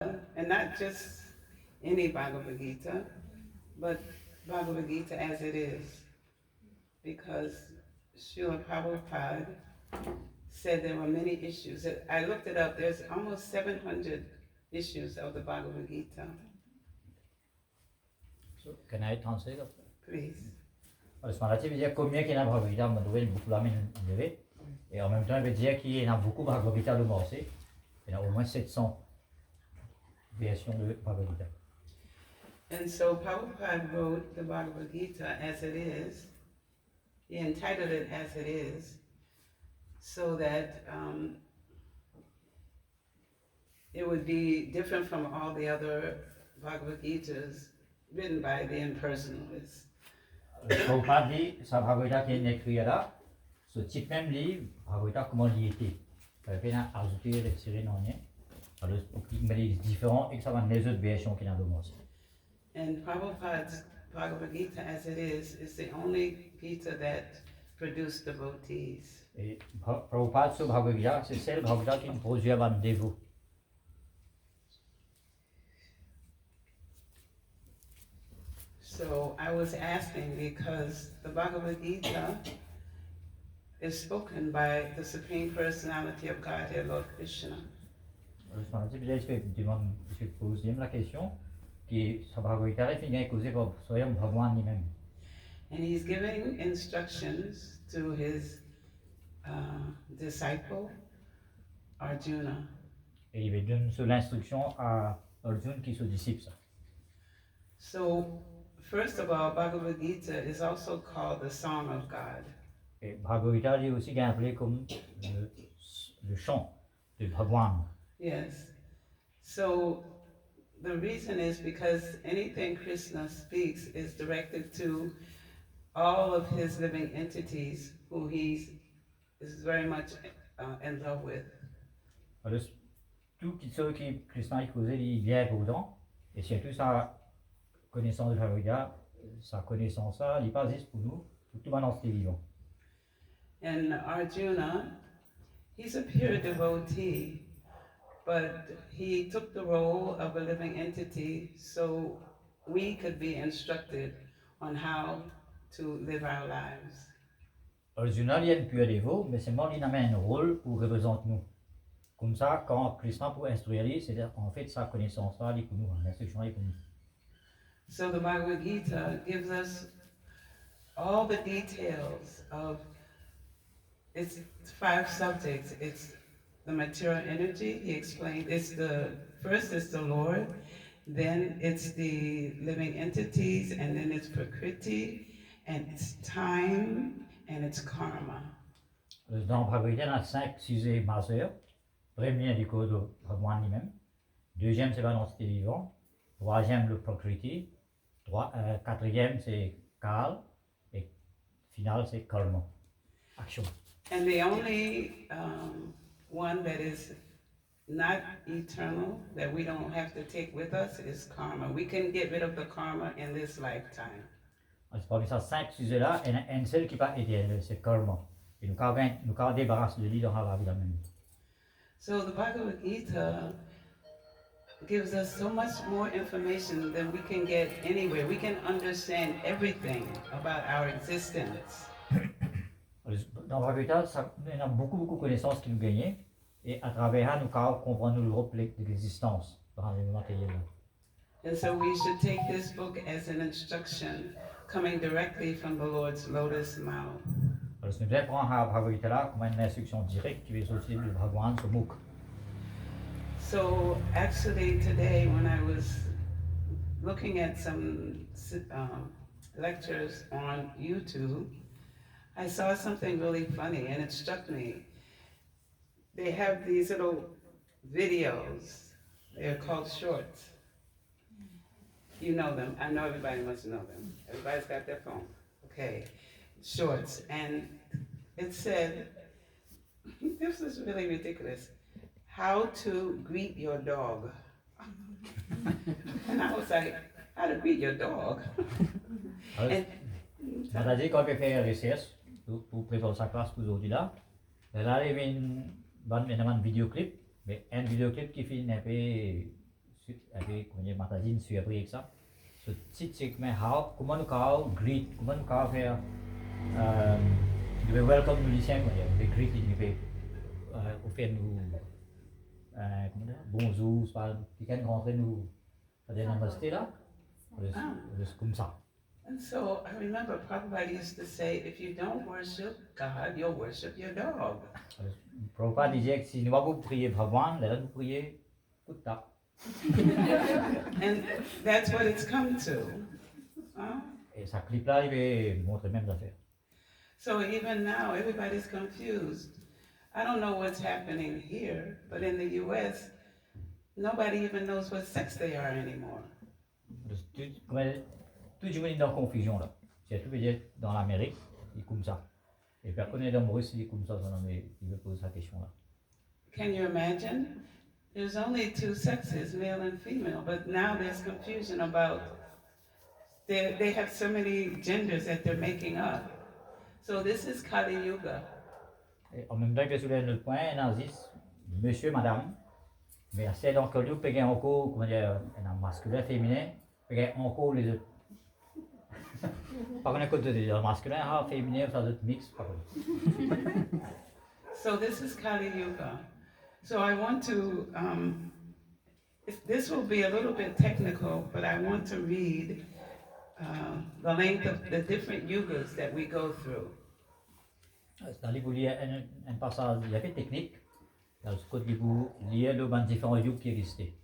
and not just any Bhagavad Gita, but Bhagavad Gita as it is, because Srila Prabhupada said there were many issues. I looked it up, there's almost 700 issues of the Bhagavad Gita. So, can I translate? Please. Ce matin, il veut dire combien qu'il y a de Bhagavad Gita, on doit beaucoup la lever. Et en même temps, il veut dire qu'il y a beaucoup de Bhagavad Gita de morcer. Il y a au moins 700 versions de Bhagavad Gita. And so Prabhupada wrote the Bhagavad Gita as it is. He entitled it as it is, so that it would be different from all the other Bhagavad Gitas written by the impersonalists. Prabhupada dit, sa Bhagavad Gita qui est écrit là, ce type même livre, Bhagavad Gita, comment il était. Il y a ajouté les séries non rien. Alors, il est différent et que ça va les autres versions qu'il y a de morcer. And Prabhupada's Bhagavad Gita as it is the only Gita that produced devotees. Et Prabhupada sur Bhagavad Gita, c'est celle Bhagavad Gita qui produit un dévot. So I was asking because the Bhagavad Gita is spoken by the Supreme Personality of Godhead, Lord Krishna. Je pose la question qui sa Bhagavad Gita est causée par Swayam Bhagwan lui-même. And he's giving instructions to his disciple Arjuna. Et il donne l'instruction à Arjuna qui est son disciple. So first of all, Bhagavad Gita is also called the Song of God. Et Bhagavad Gita est aussi appelé comme le chant de Bhagwan. Yes. So the reason is because anything Krishna speaks is directed to all of his living entities who he is very much in love with. Alors, tout ce qui Krishna est causé, il vient pour autant. Et surtout sa connaissance de Bhagavad Gita, sa connaissance, ça, il passe pour nous, pour tout l'entité vivant. And Arjuna, he's a pure devotee, but he took the role of a living entity so we could be instructed on how to live our lives. Arjuna, il est un pur dévot, mais seulement il a un rôle pour représenter nous. Comme ça, quand Krishna pour instruire, c'est en fait sa connaissance là, il est pour nous, l'instruction est pour nous. So the Bhagavad Gita gives us all the details of its 5 subjects. It's the material energy, he explained. First is the Lord, then it's the living entities, and then it's Prakriti, and it's time, and it's karma. Dans Bhagavad Gita, il y a 5 sujets majeurs. Premier, du code de Bhagwan lui-même. Deuxième, c'est l'entité vivante. Troisième, le Prakriti. Quatrième, c'est Kal. Et final, c'est Karma. Action. And the only one that is not eternal, that we don't have to take with us, is karma. We can get rid of the karma in this lifetime. C'est parmi ces 5 sujets-là, il y en a un seul qui n'est pas éternel, c'est Karma. Et nous avons débarrassé de lui dans la vie de la même. So the Bhagavad Gita gives us so much more information than we can get anywhere. We can understand everything about our existence. Dans Bhagavad Gita, il y a beaucoup de connaissances qui nous gagnent. Et à travers ça, nous comprenons le groupe de l'existence dans le matériel. And so we should take this book as an instruction coming directly from the Lord's lotus mouth. Alors, nous devons prendre Bhagavad Gita là comme une instruction directe qui vient sortir de Bhagwan, ce mukh. So actually today when I was looking at some lectures on YouTube, I saw something really funny and it struck me. They have these little videos, they're called shorts. You know them, I know everybody must know them. Everybody's got their phone, okay. Shorts, and it said, this is really ridiculous, how to greet your dog. And I was like, how to greet your dog? Mataji, quand elle fait une recherche pour préparer sa classe pour aujourd'hui là, elle a une vidéoclip, mais un vidéoclip qui fait un peu tapi kemudian Mataji suit appris avec ça. So tit c'est que mais how comment nous kao greet comment nous kao faire de welcome nous lycéens quoi de greet il fait offrir nous comment dire bonjour c'est pas quelqu'un rentrer nous faire namasté là juste comme ça. And so I remember Prabhupada used to say, if you don't worship God, you'll worship your dog. Prabhupada disait que si nous avons prié Bhagwan, là nous prier Kutta. And that's what it's come to. Huh? Et ça clip là, il va montrer même affaires. So even now, everybody's confused. I don't know what's happening here, but in the US, nobody even knows what sex they are anymore. Tout le monde est dans confusion là. C'est tout veut dire dans l'Amérique, il est comme ça. Et puis après, dans Maurice, il est comme ça, mais il veut poser sa question là. Can you imagine? There's only two sexes, male and female, but now there's confusion about, they have so many genders that they're making up. So this is Kali Yuga. Et en même temps, il veut soulever le point, il existe monsieur, madame, mais c'est donc que nous payons encore, comment dire, un masculin, féminin, payons encore les autres. Par contre, côté de masculin, féminin, ça doit être mix, par contre. So this is Kali Yuga. So I want to, this will be a little bit technical, but I want to read the length of the different yugas that we go through. Dans les lire un passage, il y a fait technique, dans ce côté vous lire le ban différents yugs qui existaient.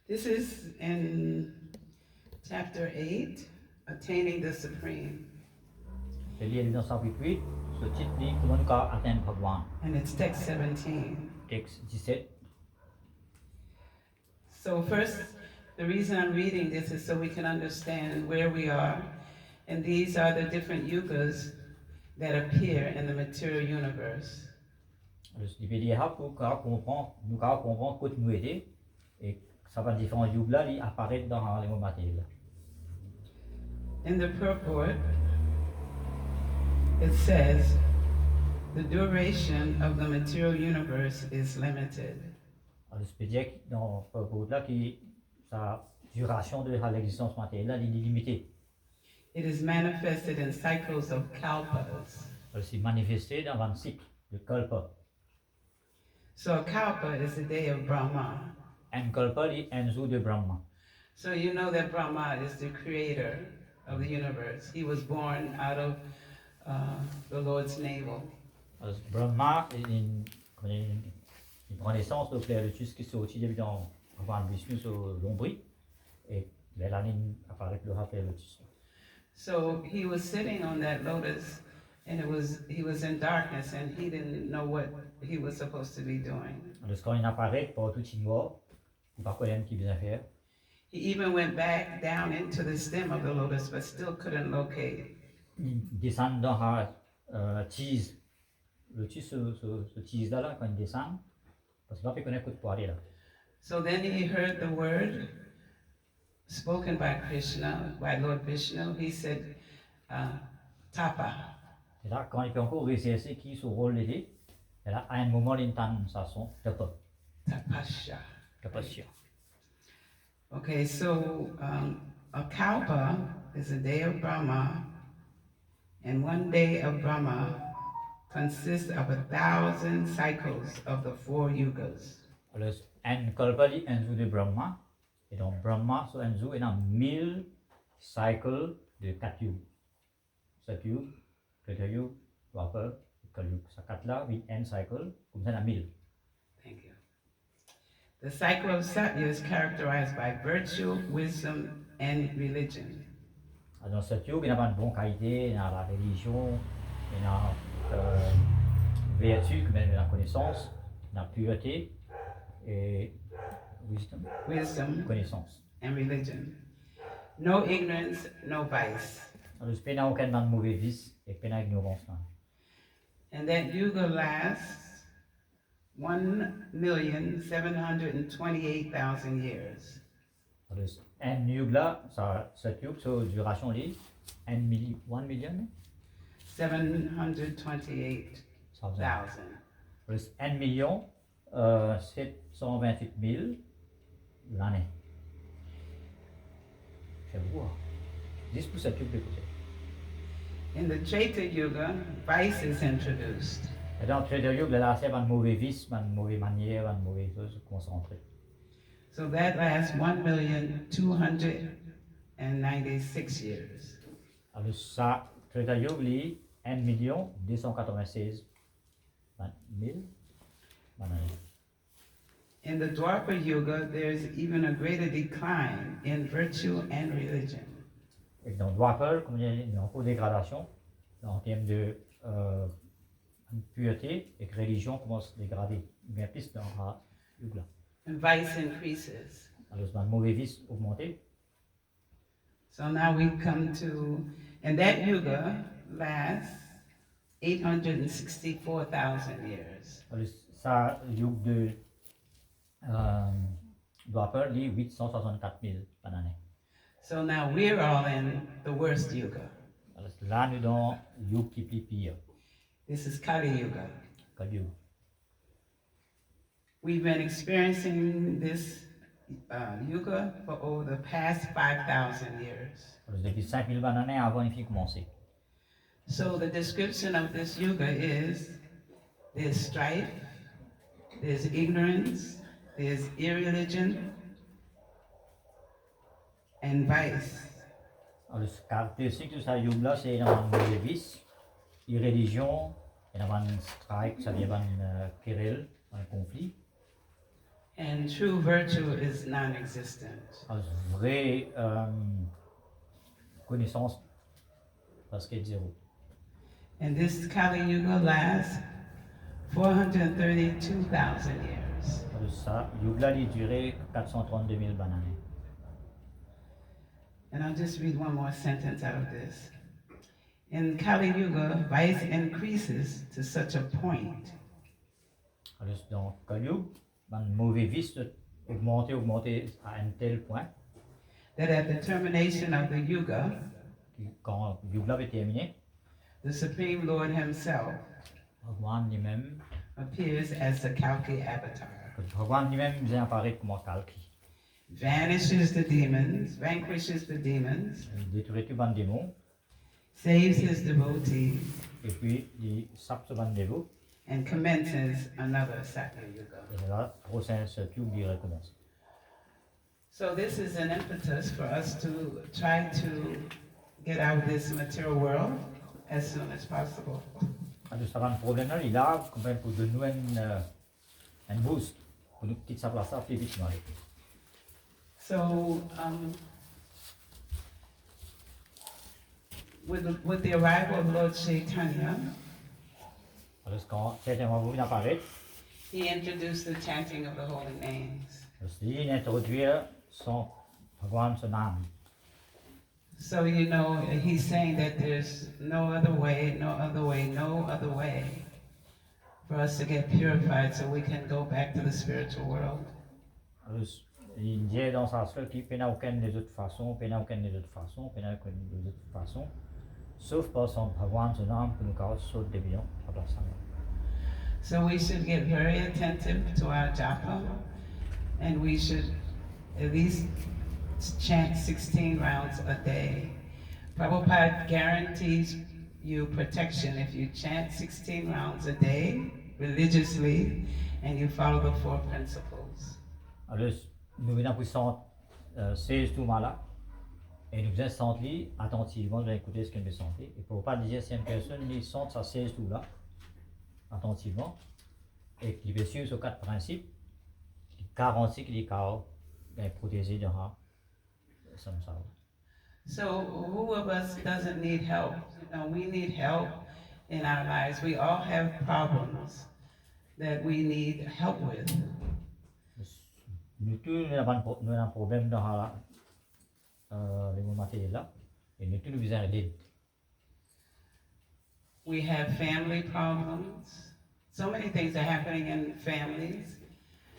This is in chapter 8, Attaining the Supreme. Je lis dans chapitre 8, ce titre dit comment nous atteindre Bhagwan. And it's text 17. Texte 17. So first, the reason I'm reading this is so we can understand where we are. And these are the different yugas that appear in the material universe. Je vais dire pour comprendre, nous comprendre côté nous aider et ça va différents yugs là, ils apparaissent dans les mots matériels. In the purport, it says, the duration of the material universe is limited. Alors, je peux dire que dans le purport là, que sa duration de l'existence matérielle là, est limitée. It is manifested in cycles of kalpas. Alors, c'est manifesté dans un cycle de kalpa. So a kalpa is the day of Brahma. Un kalpa est un jour de Brahma. So you know that Brahma is the creator of the universe. He was born out of the Lord's navel. Alors, Brahma, il prend naissance au clair lotus qui est aussi dans avant Vishnu sur l'ombri et là apparaît le clair lotus. So he was sitting on that lotus, and he was in darkness, and he didn't know what he was supposed to be doing. Alors, quand il apparaît pour tout il mort, il ne sait pas ce qu'il vient faire. He even went back down into the stem of the lotus, but still couldn't locate. Il descend dans la tige, le tige ce tige là quand il descend, parce qu'il va pas connaître quoi pour aller là. So then he heard the word spoken by Krishna, by Lord Vishnu. He said, tapa. Et là, quand il peut encore réussir qui son rôle l'aider, et là, à un moment, il entend sa son, Tapasya. tapasya. Okay, so a kalpa is a day of Brahma, and one day of Brahma consists of 1,000 cycles of the 4 yugas. Alors, un kalpa est un jour de Brahma, et donc Brahma, sur un jour, il y a 1000 cycles de 4 yugs. 7 yugs, 4 yugs, Dwapar, Kali yugs. Ça 4 là, oui, un cycle, comme ça, il y a 1000. Thank you. The cycle of Satya is characterized by virtue, wisdom, and religion. Dans cette yugs, il y a une bonne qualité, il y a la religion, il y a vertu, comme la connaissance, la pureté, et Wisdom connaissance. and religion. No ignorance, no vice. Alors, il n'y a aucun mauvais vice et pas d'ignorance. And that yuga lasts 1,728,000 years. Alors, un yuga là, cette yuga, sa duration est 1 million. 728,000. Alors, 1 million 728 000 l'année. Je vois. 10% cube de côté. In the Treta Yuga, vice is introduced. Et dans le Trader Yuga, là, c'est une mauvaise vice, une mauvaise manière, une mauvaise chose concentrée. So that lasts 1,296 years. Alors ça, Trader Yuga, lui, 1 296 000 l'année. In the Dwapar Yuga, there's even a greater decline in virtue and religion. Et dans Dwapar, comme il y a encore dégradation, en termes de pureté et que religion commence à dégrader, bien plus dans la Yuga. And vice increases. Alors c'est un mauvais vice augmenté. So now we come to, and that Yuga lasts 864,000 years. Alors ça, Yuga de Dwapar, lui, 864 000 par année. So now we're all in the worst Yuga. Alors là, nous dans Yuga qui est pire, This is Kali Yuga. Kali Yuga. We've been experiencing this Yuga for over the past 5,000 years. Alors depuis 5000 années avant il faut commencer. So the description of this Yuga is there's strife, there's ignorance, there's irreligion, and vice. Alors le caractéristique de ce Yuga, c'est dans le vice, irreligion, et dans un strike, ça vient d'un querelle, un conflit. And true virtue is non-existent. Alors vraie connaissance, parce qu'elle est zéro. And this Kali Yuga lasts 432,000 years. Alors ça, Yuga, il durait 432 000 années. And I'll just read one more sentence out of this. In Kali Yuga, vice increases to such a point Alors dans Kali Yuga, un mauvais vice augmenté à un tel point, that at the termination of the Yuga, quand Yuga avait terminé, the Supreme Lord himself Bhagwan lui-même, appears as the Kalki avatar, Bhagwan lui-même vient apparaître comme un Kalki. vanishes the demons, vanquishes the demons, Il détruit tout le démon, saves his devotees, et puis il sape ce démon, and commences another Satya Yuga. et là, le prochain cycle il recommence. So this is an impetus for us to try to get out of this material world as soon as possible. Alors ça va un problème là, il a quand même pour donner nous un boost, pour nous quitter sa place à plus vite. So with the arrival of Lord Chaitanya, Alors quand certains vont venir apparaître, he introduced the chanting of the holy names. il introduit son Bhagwan, son âme. So you know, he's saying that there's no other way, no other way, no other way for us to get purified so we can go back to the spiritual world. Alors, il dit dans sa slot qu'il n'y a aucune des autres façons, il n'y a aucune des autres façons, il n'y a aucune des autres façons, sauf par son Bhagwan, son âme, pour nous cause saute des millions à place ça. So we should get very attentive to our japa, and we should at least chant 16 rounds a day. Prabhupada guarantees you protection if you chant 16 rounds a day religiously and you follow the four principles. Alors, nous venons pour 16 tours là, et nous faisons sentir attentivement, nous allons écouter ce qu'elle veut sentir. Et pour ne pas dire si une personne lui sent sa 16 tours là, attentivement, et qu'il veut suivre ces 4 principes, il garantit qu'il est protégé de samsara. So who of us doesn't need help? You know, we need help in our lives. We all have problems that we need help with. Nous tous nous avons un problème dans le monde matériel là, et nous tous nous besoin d'aide. We have family problems. So many things are happening in families.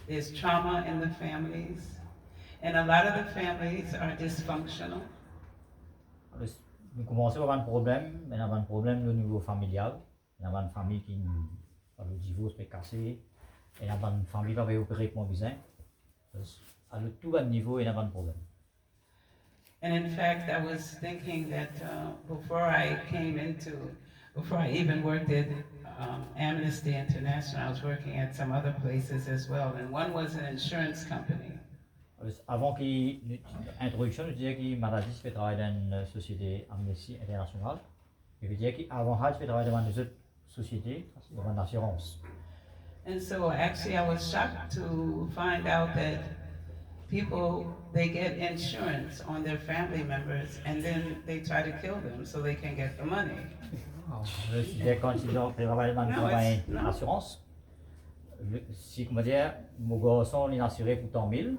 There's trauma in the families. And a lot of the families are dysfunctional. Alors, nous commençons à avoir un problème, mais nous avons un problème au niveau familial. Nous avons une famille qui, par le divorce, est cassée. Et la bonne famille va opérer pour bizarre. À le tout bas niveau, il y a un bon problème. And in fact, I was thinking that before I even worked at Amnesty International, I was working at some other places as well, and one was an insurance company. Avant qu'il introduction, je disais que Mataji fait travailler dans une société Amnesty International. Et je disais qu'avant ça, je fais travailler dans une autre société, dans une assurance. And so actually I was shocked to find out that people, they get insurance on their family members and then they try to kill them so they can get the money. Je disais quand ils ont travaillé dans une assurance, si comment dire, mon garçon il est assuré pour tant mille,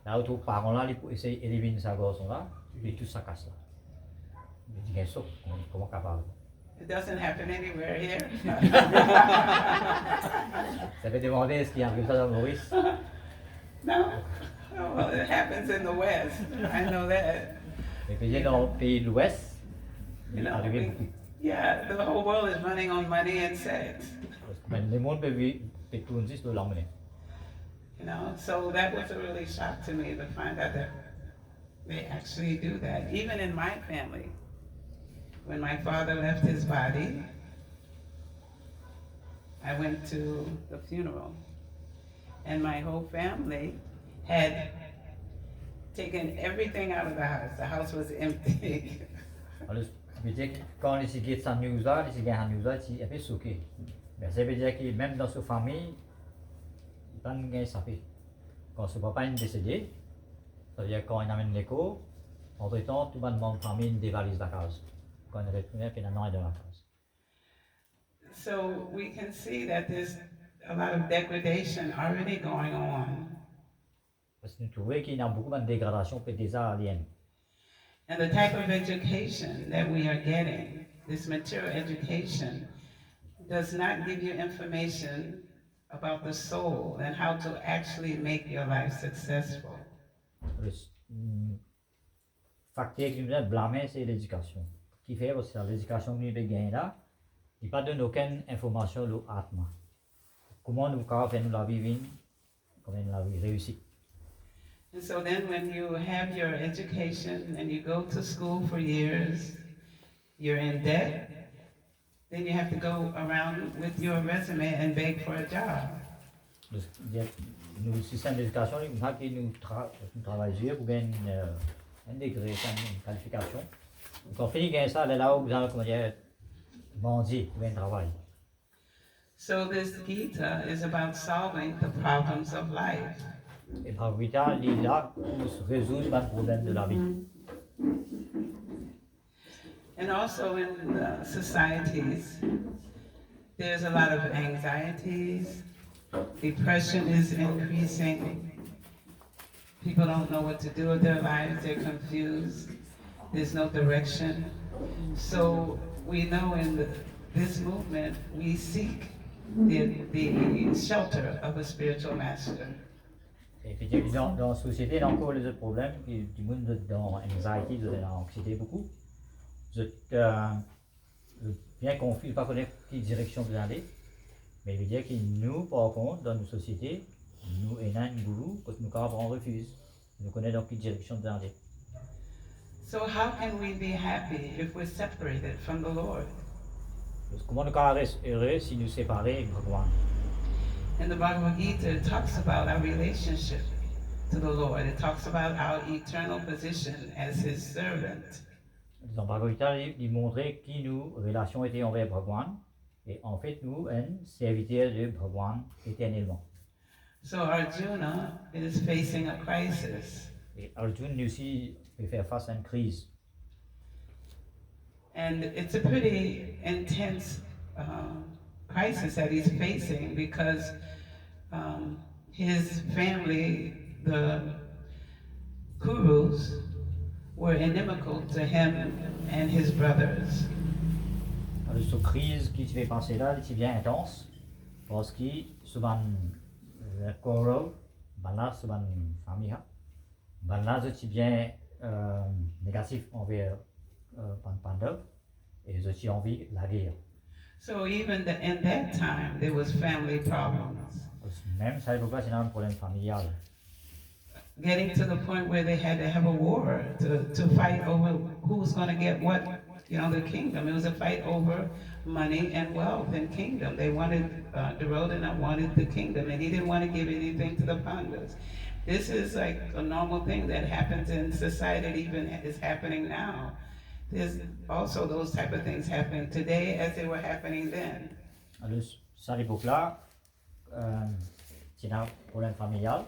là où tous les parents là, ils essayent d'éliminer sa garçon là, et tout ça casse là. Je dis ça, comment capable? It doesn't happen anywhere here. Ça fait demander ce qui arrive ça dans Maurice. No. Oh, well, it happens in the West. I know that. Et puis dans le pays de l'Ouest, il arrive beaucoup. Yeah, the whole world is running on money and sex. Mais le monde peut tourner sur l'emmener. You know, so that was a really shock to me to find out that they actually do that. Even in my family, when my father left his body, I went to the funeral, and my whole family had taken everything out of the house. The house was empty. Alors, ça veut dire que quand les gens qui sont news là, les gens qui news là, ils sont choqués. Mais ça veut dire que même dans sa famille, ils n'ont pas sapé. Quand son papa est décédé, ça veut dire quand il amène l'écho, entre-temps, tout le monde famille dévalise la case. Quand il retourne, finalement, il est dans la case. So we can see that there's a lot of degradation already going on. Parce que nous trouvons qu'il y a beaucoup de dégradation pour des aliens. And the type of education that we are getting, this material education, does not give you information about the soul and how to actually make your life successful. Le facteur qui nous a blâmé, c'est l'éducation. Qui fait parce que l'éducation que nous avons gagnée là, il ne donne aucune information sur l'atma. Comment nous pouvons faire la vie, comment la vie réussie. And so then when you have your education and you go to school for years, you're in debt, then you have to go around with your resume and beg for a job. Le système d'éducation, il faut que nous travaillions pour gagner un degré, une qualification. Quand on finit gagner ça, là où vous avez comment dire, mendier pour gagner un travail. So this Gita is about solving the problems of life. Et Bhagavad Gita, il est là pour résoudre les problèmes de la vie. And also in societies, there's a lot of anxieties, depression is increasing, people don't know what to do with their lives, they're confused, there's no direction. So we know in this movement, we seek the shelter of a spiritual master. Et puis dans la société, il y a encore les autres problèmes, du monde dans l'anxiété, dans l'anxiété beaucoup. Vous êtes bien confus, ne pas connaître quelle direction vous allez. Mais il veut dire que nous, par contre, dans nos sociétés, nous et un gourou, quand nous on refuse. Nous connaissons dans quelle direction vous allez. So how can we be happy if we're separated from the Lord? Comment nous pouvons rester heureux si nous séparons avec Bhagwan? And the Bhagavad Gita talks about our relationship to the Lord. It talks about our eternal position as His servant. Dans Bhagavad Gita, il montrait qui nous relation était envers Bhagwan et en fait nous un serviteur de Bhagwan éternellement. So Arjuna is facing a crisis. Et Arjuna lui aussi peut faire face à une crise. And it's a pretty intense crisis that he's facing because his family, the Kurus, were inimical to him and his brothers. Alors, cette crise qui se fait passer là, c'est bien intense parce que souvent le Koro, là, souvent famille, là, c'est bien négatif envers Pandav et c'est envie la guerre. So even in that time, there was family problems. Même ça époque là c'est un problème familial. Getting to the point where they had to have a war to fight over who's going to get what, the kingdom. It was a fight over money and wealth and kingdom. They wanted, Duryodhana wanted the kingdom, and he didn't want to give anything to the Pandavas. This is like a normal thing that happens in society, that even is happening now. There's also those type of things happening today as they were happening then. Alors ça l'époque là c'est un problème familial.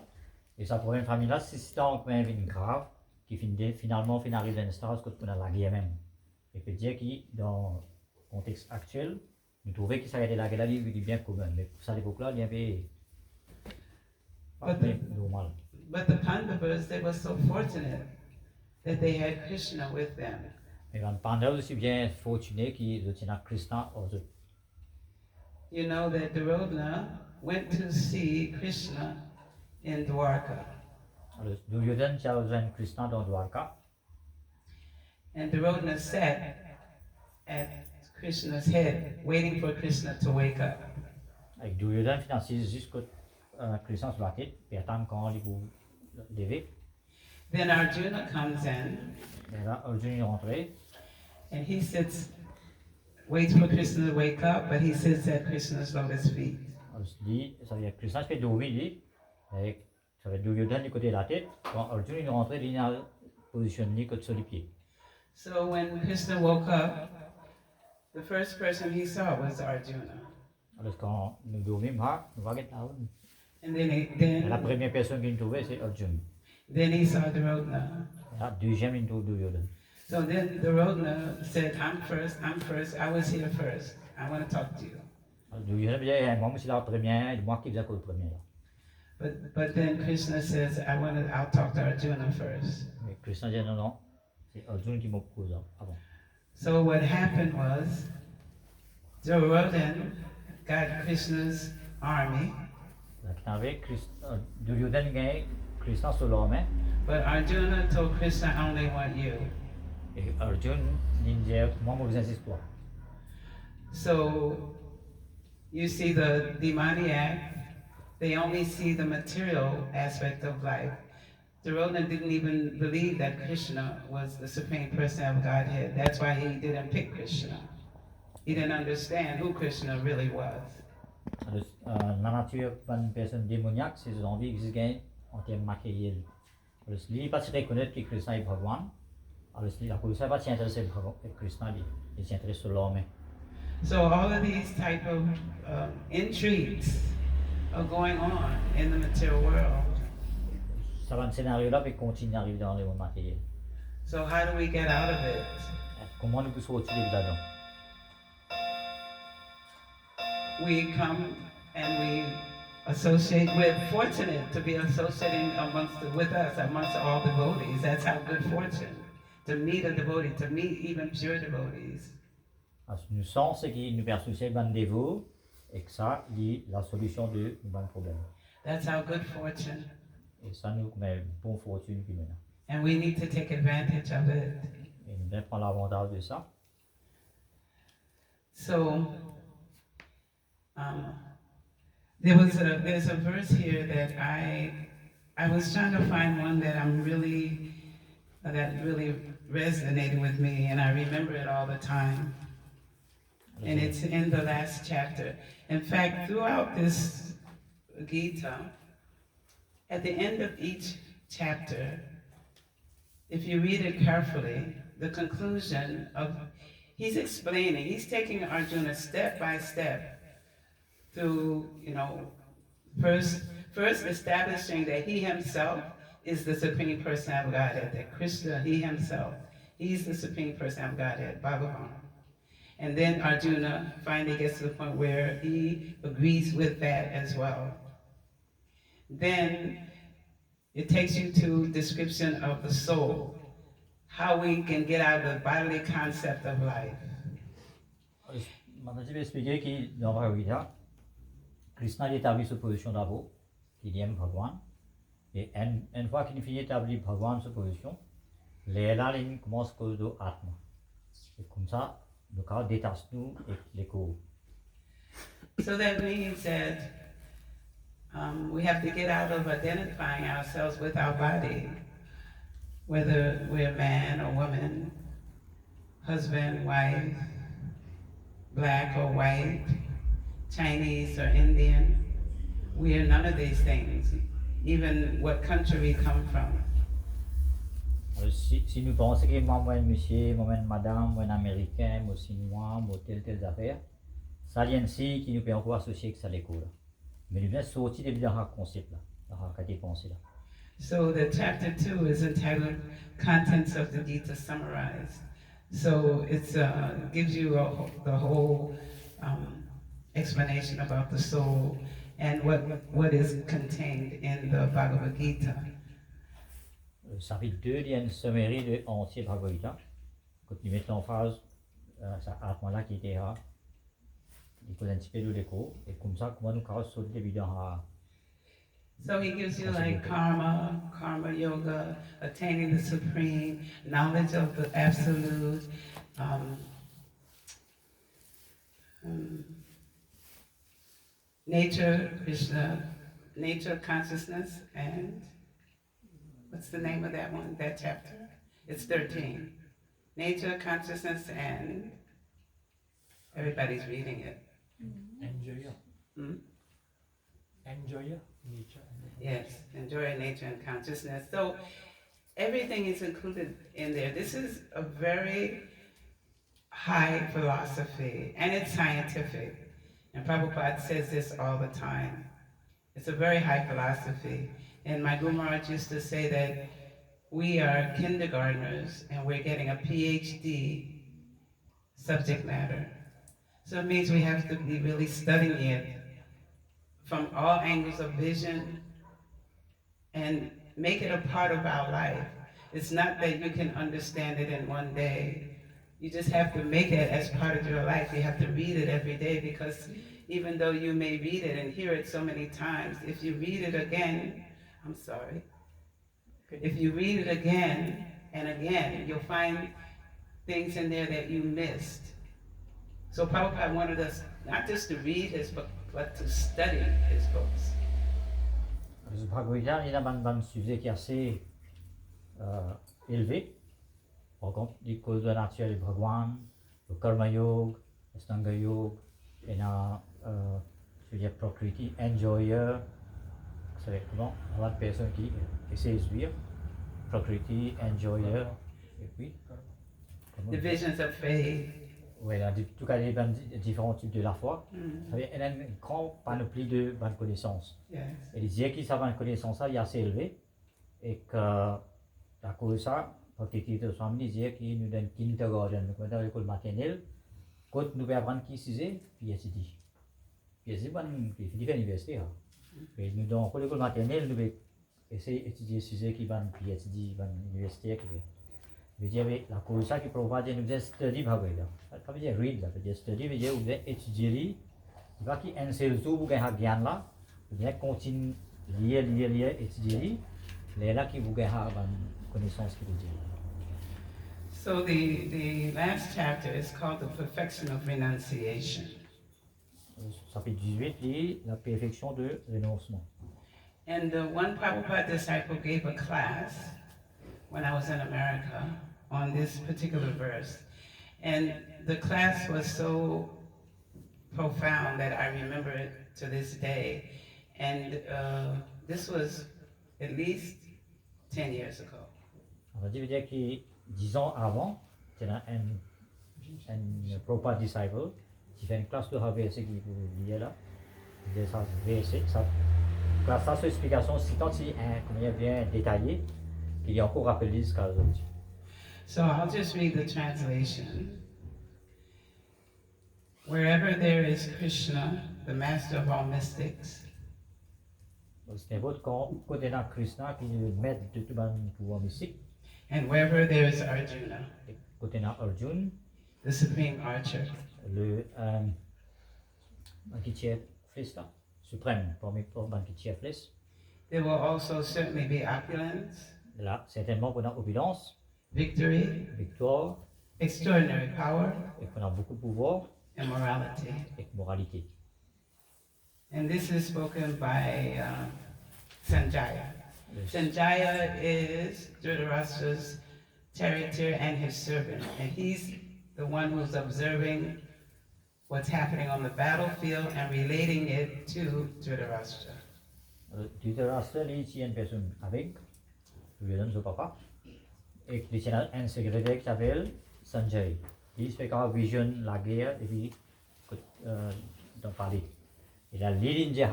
Et ce problème familial, c'est donc même grave qui finalement arrive dans une stage qu'on a la guerre même. Et peut dire que dans le contexte actuel, nous trouvons que ça a été la guerre du bien commun. Mais pour ça l'époque là, il y avait pas normal. But the Pandavas, they were so fortunate that they had Krishna with them. Mais les Pandavas aussi bien fortunés qu'ils obtiennent Krishna aux eux. You know that Duryodhana went to see Krishna in Dwarka. Alors Duryodhana a rejoint Krishna dans Dwarka. And Duryodhana sat at Krishna's head, waiting for Krishna to wake up. Avec Duryodhana financier jusqu'au Krishna sur la tête, puis attendre quand il vous lever. Then Arjuna comes in. Et là, Arjuna est rentré. And he sits, waits for Krishna to wake up, but he sits at Krishna's lotus feet. Alors ça veut dire Krishna fait dormir, et ça veut dire Duryodhana du côté de la tête. Quand Arjuna est rentré, il a positionné sur les pieds. So when Krishna woke up, the first person he saw was Arjuna. Alors quand nous dormons, nous voyons And then la première personne qu'il trouvait, c'est Arjuna. Then he saw Duryodhana. La deuxième, il trouve Duryodhana. So then Duryodhana said, I'm first, I was here first. I want to talk to you. Alors Duryodhana dit, moi, c'est la première, moi qui faisais le premier. But then Krishna says, I'll talk to Arjuna first. Mais Krishna dit, non, c'est Arjuna qui m'a posé avant. So what happened was, Duryodhana got Krishna's army. Duryodhana gagne Krishna sur l'armée. But Arjuna told Krishna, I only want you. Et Arjuna dit, moi, je insiste toi. So you see the demoniac, they only see the material aspect of life. Duryodhana didn't even believe that Krishna was the Supreme Person of Godhead. That's why he didn't pick Krishna. He didn't understand who Krishna really was. La nature d'une personne démoniaque, c'est ses envies qui se gagnent en termes matériels. Alors, lui, il ne va pas se reconnaître que Krishna est Bhagwan. Alors, la police ne va pas s'intéresser à Krishna, il s'intéresse sur l'homme. So all of these type of intrigues are going on in the material world. Ça va un scénario là, puis continue à arriver dans le monde matériel. So how do we get out of it? Comment nous pouvons sortir de là-dedans? We come and we associate. We're fortunate to be associating with us amongst all devotees. That's our good fortune, to meet a devotee, to meet even pure devotees. Nous sommes ceux qui nous associer avec des dévots et que ça est la solution de nos problèmes. That's our good fortune. Et ça nous met une bonne fortune qui maintenant. And we need to take advantage of it. Et nous devons prendre l'avantage de ça. So there's a verse here that I was trying to find one that that really resonated with me, and I remember it all the time. And it's in the last chapter. In fact, throughout this Gita, at the end of each chapter, if you read it carefully, the conclusion of, he's explaining, he's taking Arjuna step by step through, first establishing that he himself is the Supreme Person of Godhead, that Krishna, he himself, he's the Supreme Person of Godhead, Bhagavan. And then Arjuna finally gets to the point where he agrees with that as well. Then it takes you to description of the soul, how we can get out of the bodily concept of life. Maintenant, je vais expliquer que dans la Gita, Krishna établit sa position d'abord, qu'il aime Bhagwan. Et une fois qu'il finit d'établir Bhagwan sa position, les lignes commencent à cause de Atma. Et comme ça, le cas détache nous et les cours. So that means that We have to get out of identifying ourselves with our body, whether we're man or woman, husband, wife, black or white, Chinese or Indian. We are none of these things, even what country we come from. Si nous pensons que moi, monsieur, moi, madame, moi, américain, moi, chinois, moi, telle affaire, ça vient ici qui nous peut encore associer avec ça l'école. Mais nous venons sortir de dans ce concept-là, dans cette pensée-là. So the chapter 2 is entitled Contents of the Gita Summarized. So it gives you the whole explanation about the soul and what is contained in the Bhagavad Gita. Le chapitre 2 il y a une sommerie de entier Bhagavad Gita. Quand nous mettons en phase, ça atma-là qui était là, il faut un petit peu de l'écho, et comme ça, comment nous carrons sur le début dans So he gives you like karma yoga, attaining the supreme, knowledge of the absolute, nature, Krishna, nature, consciousness, and what's the name of that one, that chapter? It's 13. Nature, consciousness, and everybody's reading it. Enjoyer. Enjoyer, nature. Yes, enjoy nature and consciousness. So everything is included in there. This is a very high philosophy, and it's scientific. And Prabhupada says this all the time. It's a very high philosophy. And my Guru Maharaj used to say that we are kindergartners and we're getting a PhD subject matter. So it means we have to be really studying it from all angles of vision and make it a part of our life. It's not that you can understand it in one day. You just have to make it as part of your life. You have to read it every day, because even though you may read it and hear it so many times, if you read it again, if you read it again and again, you'll find things in there that you missed. So Prabhupada wanted us not just to read his book, but to study his books. Le Bhagavad Gita, il y a un sujet qui est assez élevé. Par contre, les causes de la nature du Bhagwan, le Karma Yoga, le Stanga Yoga, il y a je veux dire Prakriti, Enjoyer, c'est comment avoir une personne qui essaie de suivre Prakriti, Enjoyer, et puis Divisions of faith. Oui, en tout cas, il y a différents types de la foi. Ça veut dire qu'il y a une grande panoplie de bonnes connaissances. Yes. Et les dire qu'ils savent une connaissance est assez élevée, et que, à cause de ça, Bhakti Swami disait qu'il nous donne kindergarten, donc dans l'école maternelle, quand nous pouvons apprendre qui c'est, PhD. PhD, c'est différentes universités. Et nous, dans l'école maternelle, nous pouvons essayer d'étudier sujets qui vont PhD, dans l'université. Je veux dire, la cause de ça qui provide, nous devons study Bhagavad Gita. Ça veut dire read, ça veut dire study, veut dire vous devez étudier. Il va qu'il y ait un seul jour, vous avez un gyan là, vous devez continuer, lire, étudier. C'est là que vous avez une connaissance qui vous dit. So the last chapter is called the perfection of renunciation. Chapitre 18 dit la perfection de renoncement. And the one Prabhupada disciple gave a class when I was in America on this particular verse. And the class was so profound that I remember it to this day. And this was at least 10 years ago. On va dire que 10 ans avant, c'était un Prabhupada disciple qui fait une classe de verset qui vous liez là. Ça, classe, ça, explication, c'est tant si bien détaillé qu'il y a encore rappelé jusqu'à aujourd'hui. So I'll just read the translation. Wherever there is Krishna, the master of all mystics, C'est un vote côté dans Krishna qui est maître de tout le pouvoir mystique. and wherever there is Arjuna, Côté dans Arjun, the supreme archer, le qui tient flèche là, suprême, parmi les qui tient flèche. there will also certainly be opulence, Là, certainement pendant opulence, victory, victoire, extraordinary power, et pendant beaucoup de pouvoir and morality. et moralité. And this is spoken by Sanjaya. Sanjaya is Dhritarashtra's charioteer and his servant, and he's the one who's observing what's happening on the battlefield and relating it to Dhritarashtra. Dhritarashtra ici une personne avec, je lui donne son papa, et il y a un secrétaire qui s'appelle Sanjay. Il fait qu'à vision la guerre et puis d'en parler. Et la ligne de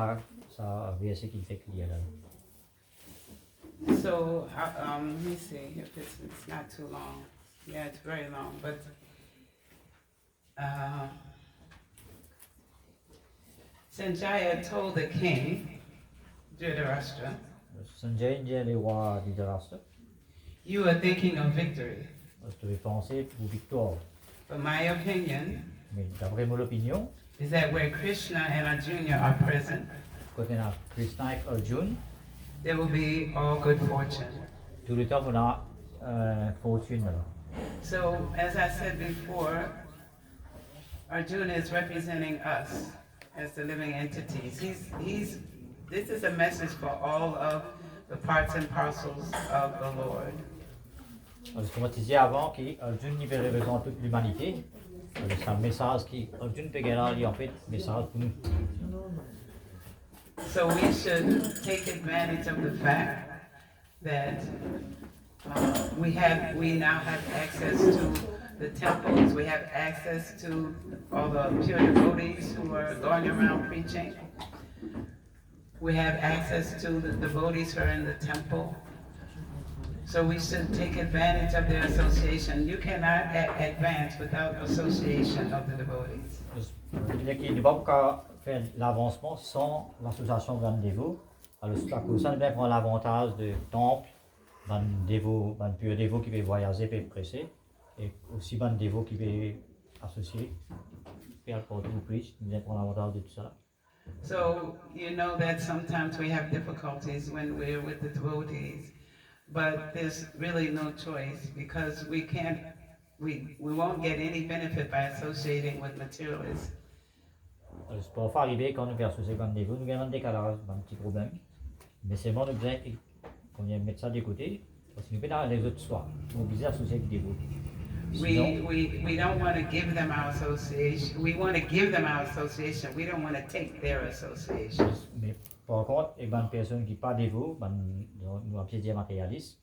ça verset qui fait clair là. So, let me see if it's not too long. Yeah, it's very long, but Sanjaya told the king, Dhritarashtra, Sanjay dit le roi Dhritarashtra, you are thinking of victory. je vais penser pour victoire. But my opinion Mais d'après mon opinion, is that where Krishna and Arjuna are present, quand on a Krishna et Arjun, there will be all good fortune. tout le temps on a fortune là. So, as I said before, Arjuna is representing us as the living entities. This is a message for all of the parts and parcels of the Lord. Parce que moi je disais avant qu'Arjun il représente toute l'humanité. C'est un message qui Arjun peut gagner en fait message pour nous. So we should take advantage of the fact that we now have access to the temples, we have access to all the pure devotees who are going around preaching. We have access to the devotees who are in the temple. So we should take advantage of their association. You cannot advance without association of the devotees. Il ne peut pas faire l'avancement sans l'association d'un dévot. Alors c'est à cause de ça, on prend l'avantage de temple, d'un dévot, d'un pur dévot qui peut voyager, peut presser, et aussi d'un dévot qui peut associer, faire pour tout preach, on prend l'avantage de tout ça. So you know that sometimes we have difficulties when we're with the devotees, but there's really no choice because we won't get any benefit by associating with materialists. Alors c'est parfois arrivé quand nous faisons associer comme dévot, nous avons un décalage, un petit problème, mais c'est bon, nous devons mettre ça de côté, parce que nous pouvons les autres soirs, nous devons associer avec des dévots. We don't want to give them our association. We want to give them our association. We don't want to take their association. Mais par contre, il y a une personne qui n'est pas dévot, nous avons pied matérialiste,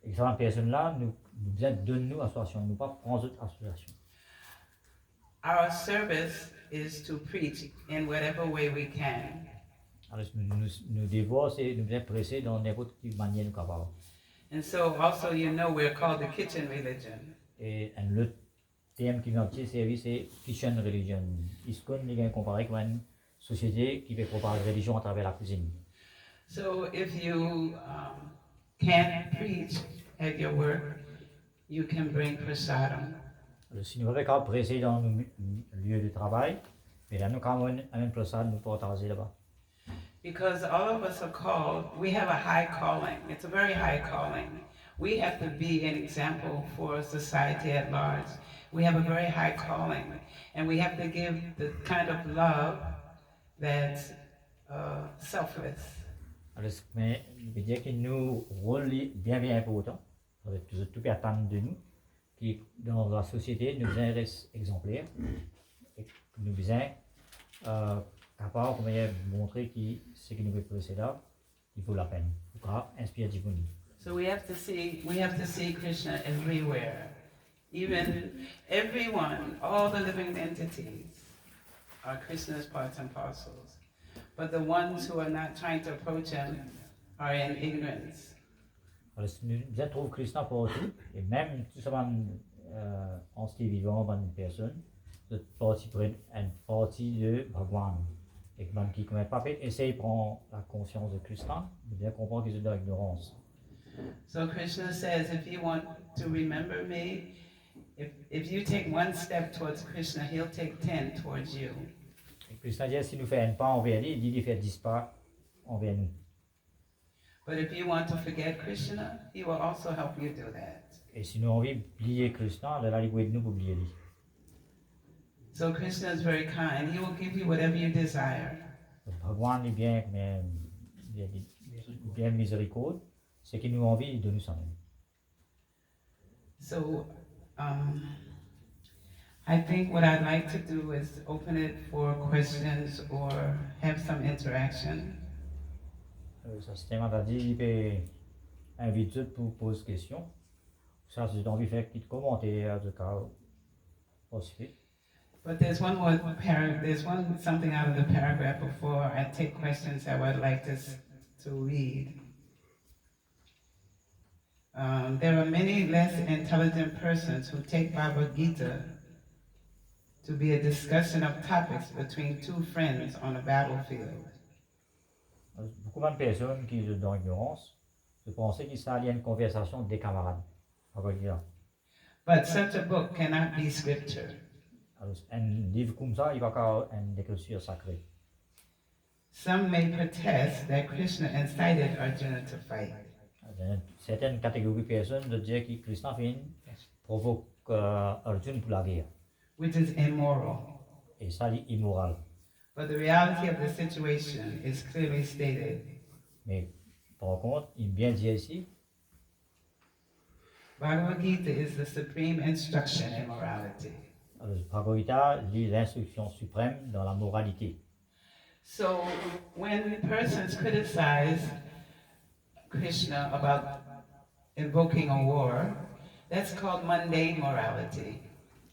et cette personne-là, nous besoin de nous association, nous pas prendre d'autres associations. Our service is to preach in whatever way we can. Alors nous devons, nous devons presser dans n'importe quelle manière nous capable. And so also you know we're called the kitchen religion. Et le thème qui vient de service c'est kitchen religion. ISKCON est comparé avec une société qui fait propager la religion à travers la cuisine. So if you can't preach at your work, you can bring prasadam. Alors si nous ne pouvons pas presser dans nos lieux de travail, mais là nous avons un prasad nous partager là-bas. Because all of us are called, we have a high calling. It's a very high calling. We have to be an example for society at large. We have a very high calling, and we have to give the kind of love that's selfless. Alors, mais je veux dire que nous rôle bien important, tout peut attendre de nous, qui dans la société nous besoin rester exemplaires, et nous besoin capable de montrer que ce que nous pouvons faire là, il vaut la peine, pour inspirer du monde. So we have to see Krishna everywhere. Even everyone, all the living entities are Krishna's parts and parcels. But the ones who are not trying to approach him are in ignorance. Alors, nous trouvons Krishna partout, et même tout ça, entité vivant, une personne, c'est une partie de Bhagwan. Et qui ne pas fait, essaye de prendre la conscience de Krishna, de bien comprendre qu'ils sont dans l'ignorance. So Krishna says, if you want to remember me, if you take one step towards Krishna, he'll take 10 towards you. Et Krishna dit, si nous faisons un pas envers lui, il dit de faire 10 pas envers nous. But if you want to forget Krishna, he will also help you do that. Et si nous avons envie d'oublier Krishna, là, il va nous oublier lui. So Krishna is very kind. He will give you whatever you desire. भगवान est bien, mais il est bien miséricorde, c'est qu'il nous envie de nous sauver. So, I think what I'd like to do is open it for questions or have some interaction. Ça se tient à dire, il peut inviter pour poser questions. Ça, c'est envie de faire quelques commentaires de cas possible. But there's one more there's something out of the paragraph before I take questions I would like to read. There are many less intelligent persons who take Bhagavad Gita to be a discussion of topics between two friends on a battlefield. Beaucoup de personnes qui sont dans l'ignorance, je pensais qu'il s'allait à une conversation des camarades. But such a book cannot be scripture. Un livre comme ça, il va avoir une écriture sacrée. Some may protest that Krishna incited Arjuna to fight. Certaines catégories de personnes de dire que Krishna provoque Arjuna pour la guerre. Which is immoral. Et ça, c'est immoral. But the reality of the situation is clearly stated. Mais par contre, il bien dit ici, Bhagavad Gita is the supreme instruction in morality. Bhagavad Gita lit l'instruction suprême dans la moralité. So when persons criticize Krishna about invoking a war, that's called mundane morality.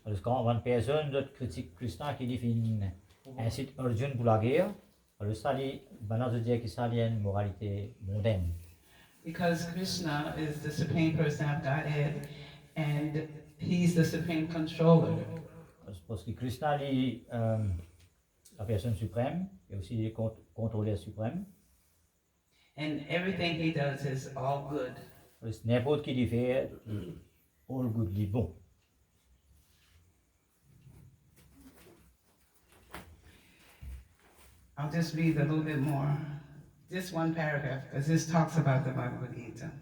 Alors, quand une personne critique Krishna qui dit incite Arjuna pour la guerre, alors ça dit, maintenant je dis que ça dit une moralité mondaine. Because Krishna is the supreme person of Godhead and he's the supreme controller. Parce que Krishna est la personne suprême et aussi le contrôleur suprême. And everything he does is all good. N'importe qui lui fait all good, dit bon. I'll just read a little bit more. Just one paragraph, because this talks about the Bhagavad Gita.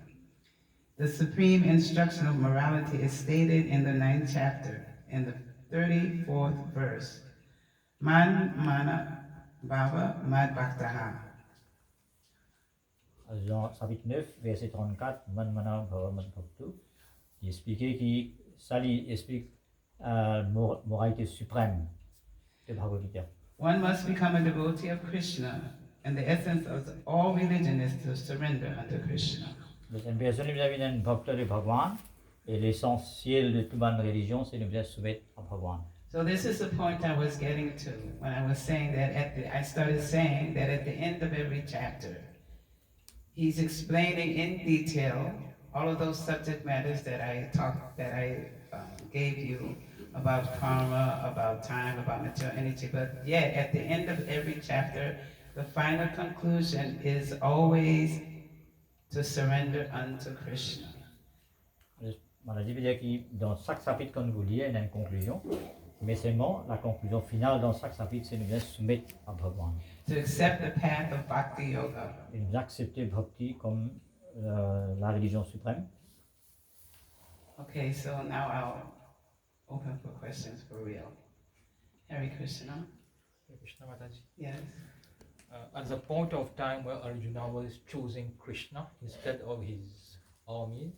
The supreme instruction of morality is stated in the 9th chapter, in the 34th verse. Man mana bhava mad bhaktaha. Dans chapitre 9, verset 34, Man mana bhava mad bhaktu, il expliquait que ça lui explique moralité suprême de Bhagavad Gita. One must become a devotee of Krishna, and the essence of all religion is to surrender unto Krishna. Une personne qui devient un bhakta de Bhagwan, et l'essentiel de toute bonne religion, c'est de se soumettre à Bhagwan. So this is the point I was getting to when I was saying that I started saying that at the end of every chapter, he's explaining in detail all of those subject matters that I gave you about karma, about time, about material energy. But yet, at the end of every chapter, the final conclusion is always to surrender unto Krishna. On a dit que dans chaque chapitre qu'on vous lit, il y a une conclusion, mais seulement la conclusion finale dans chaque chapitre, c'est de se soumettre à Bhagwan. To accept the path of Bhakti Yoga. Et d'accepter Bhakti comme la religion suprême. Okay, so now I'll open for questions for real. Hare Krishna. Krishna Mataji. Yes. At the point of time where Arjuna was choosing Krishna instead of his armies,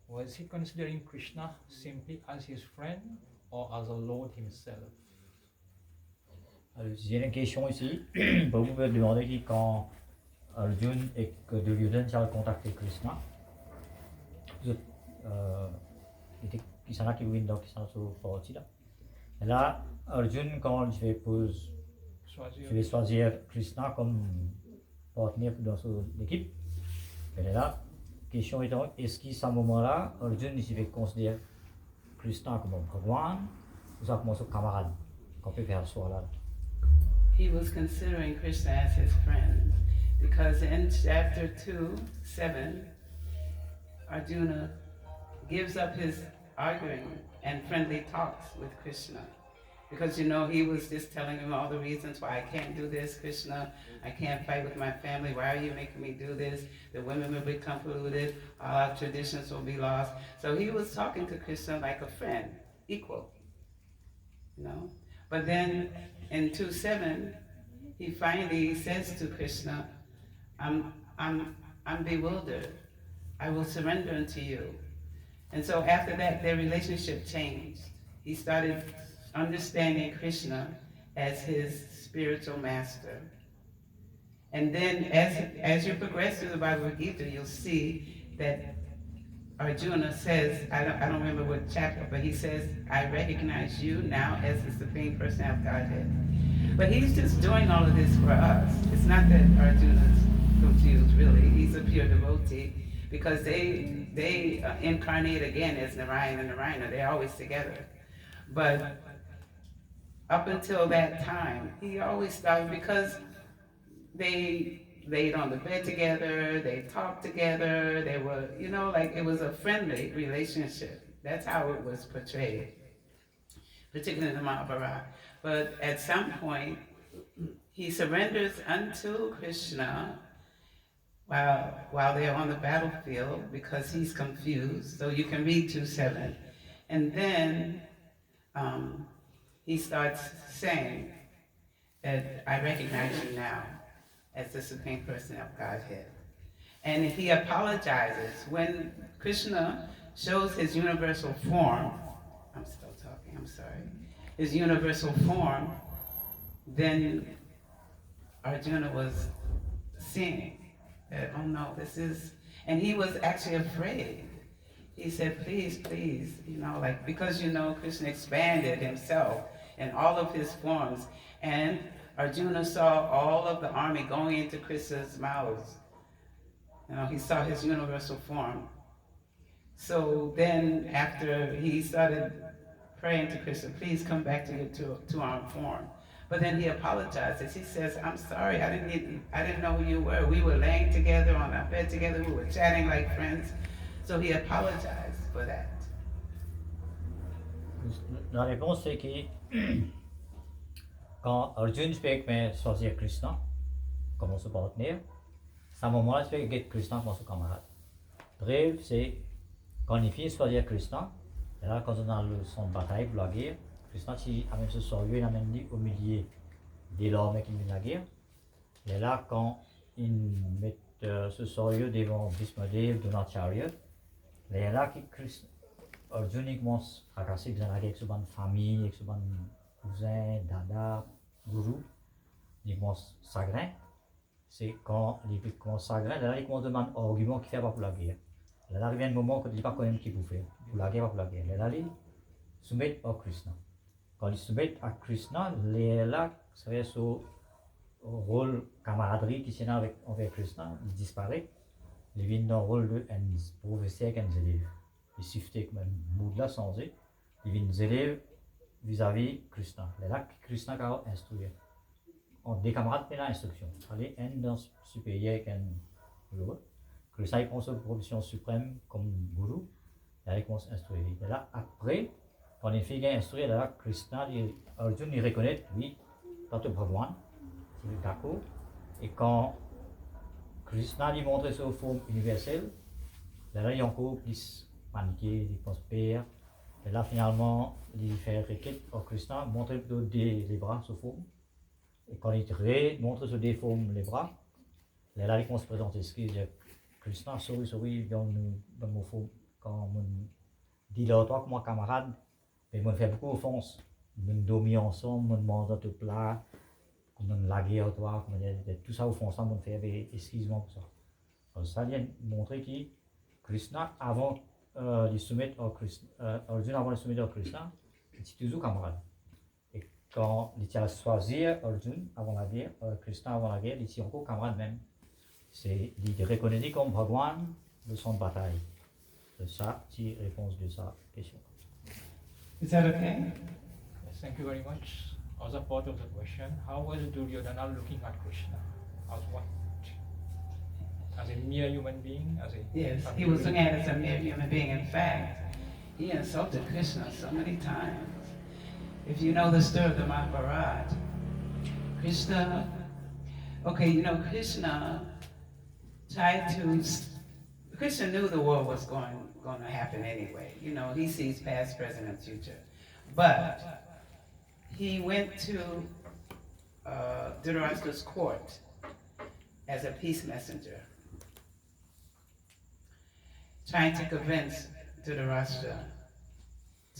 was he considering Krishna simply as his friend or as a Lord himself? Alors, j'ai une question ici. Vous pouvez demander qui quand Arjuna et que Duryodhana s'est contacté Krishna, qui s'en a qui vient donc qui s'en sont sortis là. Et là, Arjuna quand je vais choisir Krishna comme partenaire dans son équipe. Et là, question étant, est-ce qu'à ce moment-là, Arjuna il va considérer Krishna comme un Bhagwan ou ça comme son camarade qu'on peut faire ce soir-là? He was considering Krishna as his friend because in chapter 2, 7, Arjuna gives up his arguing and friendly talks with Krishna. Because he was just telling him all the reasons why I can't do this, Krishna. I can't fight with my family. Why are you making me do this? The women will become polluted. All our traditions will be lost. So he was talking to Krishna like a friend, equal. But then in 2:7, he finally says to Krishna, I'm, I'm, I'm bewildered. I will surrender unto you. And so after that, their relationship changed. He started understanding Krishna as his spiritual master. And then as you progress through the Bhagavad Gita, you'll see that Arjuna says, I don't remember what chapter, but he says, I recognize you now as the Supreme Personality of Godhead. But he's just doing all of this for us. It's not that Arjuna's confused, really. He's a pure devotee because they incarnate again as Narayana and Narayana. They're always together. But up until that time, he always thought because they laid on the bed together, they talked together, they were, like it was a friendly relationship. That's how it was portrayed, particularly in the Mahabharata. But at some point, he surrenders unto Krishna while they're on the battlefield because he's confused. So you can read 2:7. And then he starts saying that I recognize you now as the Supreme Person of Godhead. And he apologizes when Krishna shows his universal form. I'm still talking, I'm sorry. His universal form, then Arjuna was seeing that, oh no, this is, and he was actually afraid. He said, please, please, because Krishna expanded himself in all of his forms. And Arjuna saw all of the army going into Krishna's mouths. He saw his universal form. So then after he started praying to Krishna, please come back to your two-armed form. But then he apologizes. He says, I'm sorry, I didn't know who you were. We were laying together on our bed together. We were chatting like friends. So he apologized for that. La réponse c'est que quand Arjuna fait que choisir Krishna comme son partenaire, c'est à un moment-là qu'il fait Krishna comme son camarade. Bref, c'est quand il finit de choisir Krishna, et là quand on a le son de bataille pour la guerre, Krishna qui a même ce sérieux, il a même dit au milieu des l'armée qui mène la guerre. Et là quand ils mettent ce sérieux devant Bhismadev, Dronacharya, et là que Arjuna commence à casser avec sa bonne famille, avec sa bonne cousin, dada, guru, il commence chagrin. C'est quand il commence chagrin, là il commence à demander un argument qui fait pas pour la guerre. Là arrive un moment où il n'y a pas quand même qui peut faire pour la guerre, pas pour la guerre. Là il soumet à Krishna. Quand il soumet à Krishna, là ça veut son rôle camaraderie qui tient avec Krishna, il disparaît. Il vient dans le rôle de professeur et un élève. Il suffit que même mood là changé, il vient des élèves vis-à-vis Krishna. Là Krishna a instruit. On des camarades fait l'instruction. Allez, un dans supérieur qu'un guru. Krishna prend sa position suprême comme guru. Là il commence à instruire. Et là après, quand il fait instruire, là Krishna, Arjuna il reconnaît, oui, tant que Bhagwan, il est d'accord. Et quand Krishna lui montre sa forme universelle, là il y a encore plus paniqué, il pense père. Et là finalement, il fait requête au Krishna, montre plutôt les bras sous forme. Et quand il montre sur des formes les bras, là il commence à se présenter ce qu'il dit. Krishna, sorry, dans mon forme. Quand on dit là, toi, comme camarade, mais on fait beaucoup d'offenses. On dormit ensemble, on mange tout plat, on la guerre, toi, tout ça offense, on fait excuse-moi pour ça. Donc ça vient montrer que Krishna, avant de soumettre à Krishna, Arjuna avant de soumettre à Krishna, il était toujours camarade. Et quand il a choisi Arjuna avant la guerre, Krishna avant la guerre, il était encore camarade même. Il est reconnu comme Bhagwan de son bataille. C'est ça, c'est la réponse de sa question. Is that okay? Yes, thank you very much. As a part of the question, how was Duryodhana looking at Krishna? As what? As a mere human being? Yes, he was looking at it as a mere human being. In fact, he insulted Krishna so many times. If you know the story of the Mahabharata, Krishna Krishna knew the war was going to happen anyway. He sees past, present, and future. But he went to Dhritarashtra's court as a peace messenger, trying to convince Dhritarashtra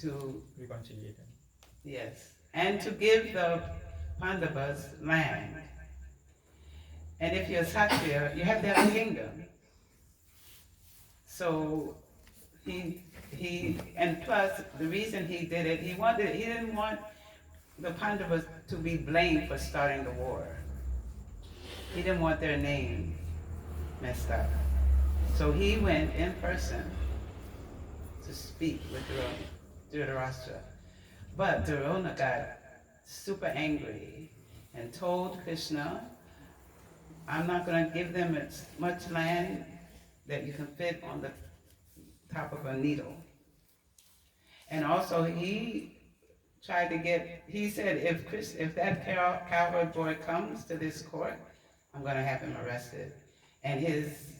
to, Reconciliation. yes, and to give the Pandavas land. And if you're Kshatriya, you have to have a kingdom. So and plus the reason he did it, he didn't want the Pandavas to be blamed for starting the war. He didn't want their name messed up. So he went in person to speak with Dhritarashtra. But Duryodhana got super angry and told Krishna, I'm not going to give them as much land that you can fit on the top of a needle. And also he tried to he said, if that cowherd boy comes to this court, I'm going to have him arrested. And his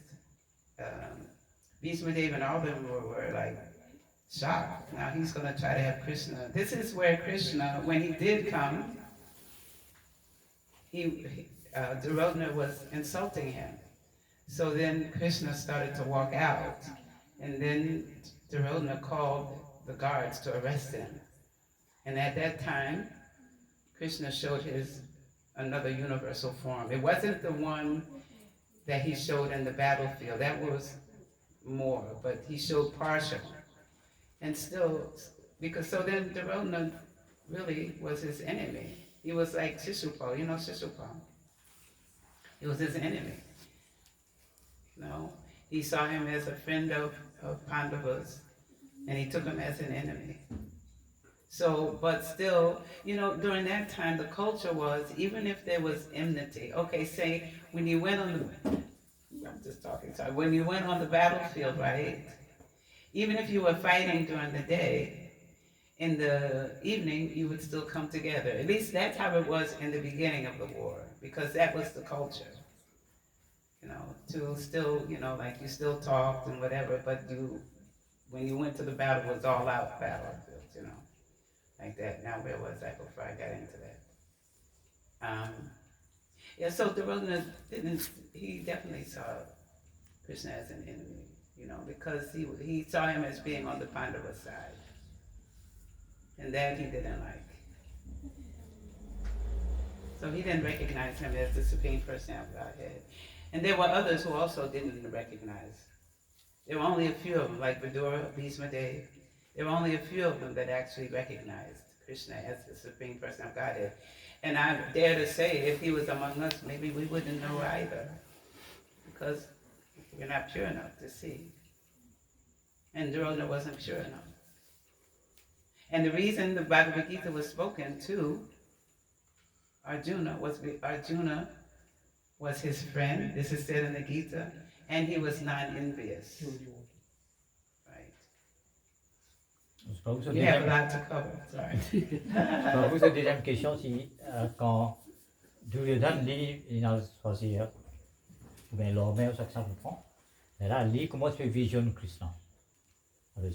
Bhishmadev and all of them were like shocked. Now he's going to try to have Krishna. This is where Krishna, when he did come, Duryodhana was insulting him. So then Krishna started to walk out, and then Duryodhana called the guards to arrest him. And at that time, Krishna showed another universal form. It wasn't the one that he showed in the battlefield. That was more, but he showed partial. And still, so then Duryodhana really was his enemy. He was like Shishupal, you know Shishupal? He was his enemy. No, he saw him as a friend of Pandavas, and he took him as an enemy. So, but still, during that time, the culture was, even if there was enmity, okay, say, when you went on when you went on the battlefield, right, even if you were fighting during the day, in the evening, you would still come together. At least that's how it was in the beginning of the war, because that was the culture. To still, like you still talked and whatever, but when you went to the battle, it was all out battlefield, like that. Now where was I before I got into that? So Duryodhana he definitely saw Krishna as an enemy, because he saw him as being on the Pandava side. And that he didn't like. So he didn't recognize him as the Supreme Personality of Godhead. And there were others who also didn't recognize. There were only a few of them, like Vidura, Bhishmadev. There were only a few of them that actually recognized Krishna as the Supreme Person of Godhead. And I dare to say, if he was among us, maybe we wouldn't know either, because we're not pure enough to see. And Duryodhana wasn't pure enough. And the reason the Bhagavad Gita was spoken to Arjuna was his friend, this is said in the Gita, and he was non-envious. Right. You have a lot to cover, sorry. Je vais poser une deuxième question, si quand Duryodhana lit, il a choisi, ou bien l'homme, ou ça que ça vous prend, mais là, lit comment tu visionnes Krishna. Alors,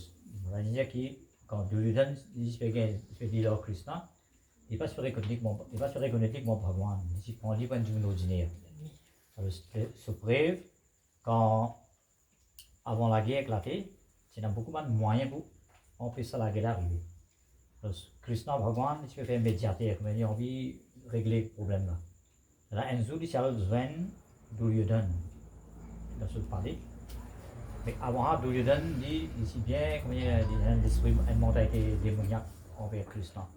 on va dire que quand Duryodhana dit leur Krishna, il n'est pas sur reconnaître mon Bhagwan, il prend du point de vue ordinaire. Alors, ce brève, avant la guerre éclatée, il y a beaucoup de moyens pour empêcher la guerre d'arriver. Alors, Krishna Bhagwan, il peut faire médiateur, mais il a envie de régler le problème là. Là, un jour, il a besoin de Duryodhana, dans ce parler. Mais avant, Duryodhana dit ici bien, comme il y a une mentalité démoniaque envers Krishna.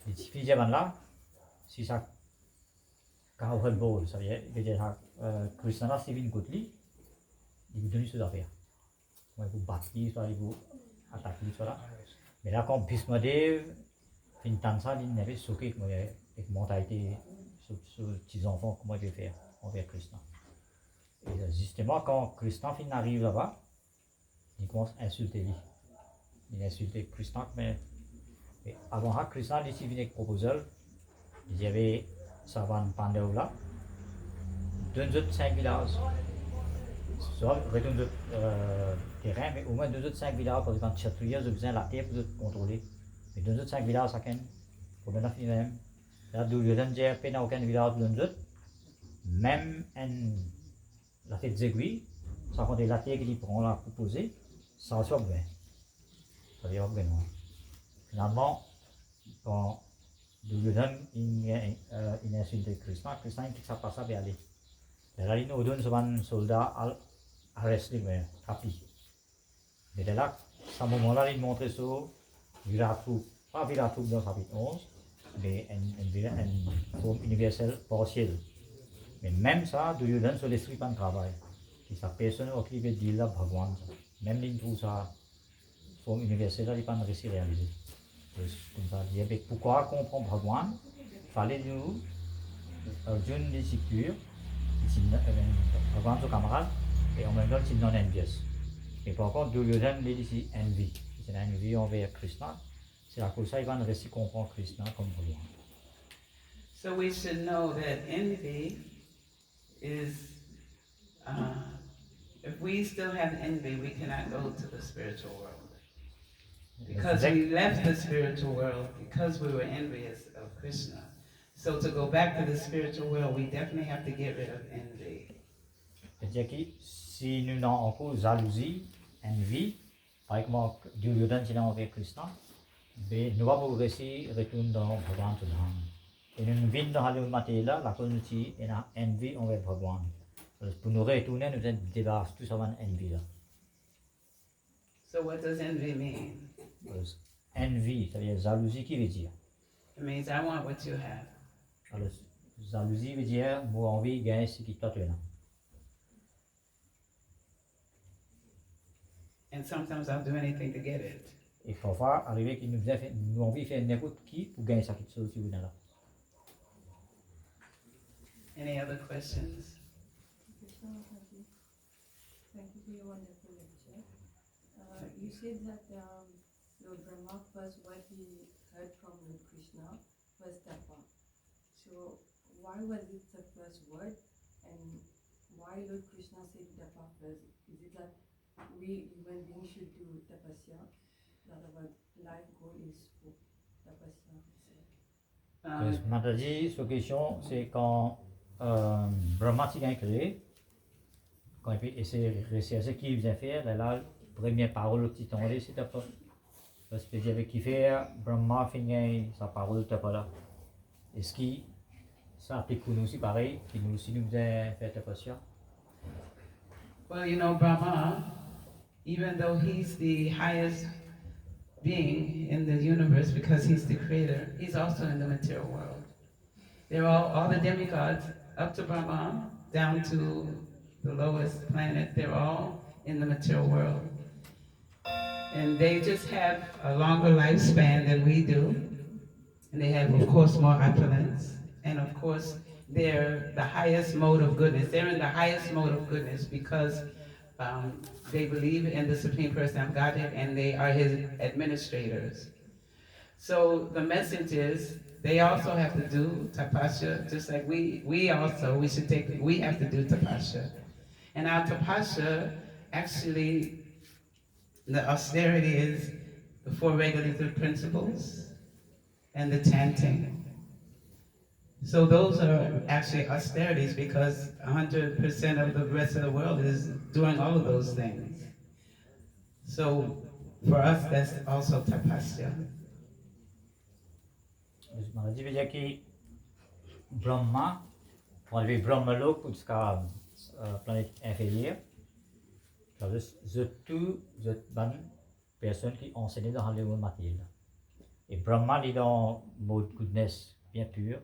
Il suffit de là, si ça quand on veut ça veut dire Krishna là, c'est une côte il vous donne ses affaires. Il vous battre, soit il vous attaquer, soit là. Mais là, quand Bhishmadev, une tansa, il n'avait sauté avec mentalité sur les petits enfants, comment il veut faire envers Krishna. Et justement, quand Krishna arrive là-bas, il commence à insulter lui. Il insultait Krishna, mais avant ça, Krishna, il venait avec proposal. Il y avait Savan Pandav là, 205 villages. Soit retourne de terrain, mais au moins 205 villages, parce que quand Kshatriya, j'ai besoin de la terre pour contrôler. Mais 205 villages, chacun, pour donner la même. là Duryodhan j'ai peine aucun village de nous même en la tête d'aiguille ça compte la terre qui prend la proposée ça soit bien ça veut dire bien finalement quand Duryodhan il insulte Krishna Krishna il ça passe à bien aller là il nous donne souvent soldat arrêté mais happy mais là à ce moment-là il montre ça Viratu pas Viratu dans le chapitre 11 mais une forme universelle partielle. Mais même ça, Duryodhan sur l'esprit pas de travail. Et sa personne qui veut dire là, Bhagwan, même il trouve ça forme universelle, il n'est pas réussi à réaliser. Comme ça, pourquoi comprendre Bhagwan, fallait nous, Arjuna les sécure, Bhagwan son camarade, et en même temps c'est non envious. Et par contre, Duryodhan les dit envie. C'est une envie envers Krishna. C'est à cause de ça qu'il va réussir à comprendre Krishna comme Bhagwan. So we should know that envy is, if we still have envy, we cannot go to the spiritual world. Because we left the spiritual world because we were envious of Krishna. So to go back to the spiritual world, we definitely have to get rid of envy. C'est-à-dire que si nous avons encore jalousie, envie, par exemple, Duryodhan c'est envers Krishna, mais nous allons progresser, retourner dans Bhagwan Sudham. Et nous venons dans le matin la cause nous est une envie envers Bhagwan. Pour nous retourner, nous devons débarrasser tout ça de envie là. So what does envy mean? Envie, ça veut dire jalousie qui veut dire. It means I want what you have. Alors, jalousie veut dire moi envie de gagner ce qui toi tu as. And sometimes I'll do anything to get it. Et parfois, arrivé qu'il nous envie de faire n'importe qui pour gagner ça qui chose qui là. Any other questions? Kartamisha Mataji, thank you for your wonderful lecture. You said that Lord Brahma, first what he heard from Lord Krishna was tapa. So why was it the first word, and why Lord Krishna said tapa first? Is it that we human beings should do tapasya, that our life goal is for tapasya? Mataji, sa question, c'est quand Brahma s'est créé, quand il essaie de ce qu'il vient faire, là, la première parole qui est tombée, c'était pas. Parce que j'avais kiffé, Brahma finit sa parole, t'as pas là. Est-ce que ça applique pour nous aussi pareil, qui nous aussi nous faisait faire tapasya? Well, you know, Brahma, even though he's the highest being in the universe because he's the creator, he's also in the material world. They're all the demigods, up to Brahma, down to the lowest planet, they're all in the material world. And they just have a longer lifespan than we do. And they have, of course, more opulence. And of course, they're the highest mode of goodness. They're in the highest mode of goodness because they believe in the Supreme Person of Godhead and they are his administrators. So the message is, they also have to do tapasya, just like we have to do tapasya. And our tapasya, actually, the austerity is the 4 regulative principles and the chanting. So those are actually austerities because 100% of the rest of the world is doing all of those things. So for us, that's also tapasya. Mataji veut dire que Brahma, pour enlever Brahmalok jusqu'à planète inférieure, c'est toutes les bonnes personnes qui enseignent dans le monde matériel. Et Brahma est dans le mode goodness bien pur.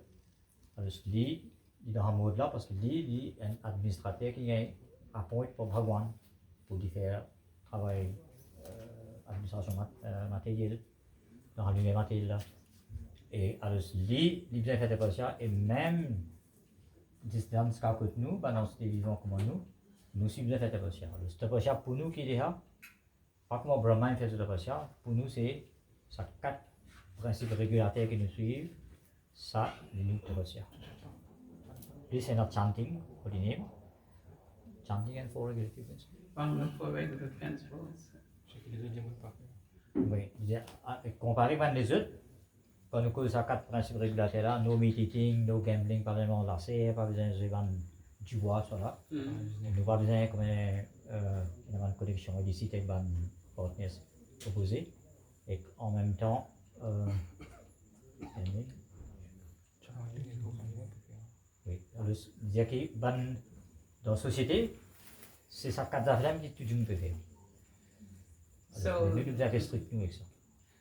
Alors, lui, il est dans ce mode-là parce que lui, est un administrateur qui est appointé pour Bhagwan pour faire travail administration matérielle dans l'univers matériel. Et alors, lui, il vient faire des choses et même dans ce cas que nous, dans ce vivons comme nous aussi bien faire des choses. Alors, cette chose pour nous qui est là, pas comme Brahma fait cette chose, pour nous c'est ça 4 principes régulateurs qui nous suivent, ça, nous te choses. This is not chanting, what do you name? Chanting and 4 regulative principles. One of the 4 regulative principles. C'est que les autres n'aiment pas. Oui, comparé avec les autres, quand nous causons 4 principes régulateurs là, no meat eating, no gambling, pas vraiment lacé, pas besoin de jouer du bois, sur là. Nous pas besoin comme une connexion illicite avec un partenaire opposé. Et en même temps, oui, dire que dans la société, c'est ça 4 affaires qui tout le monde peut faire. So- Nous devons restreindre nous avec ça.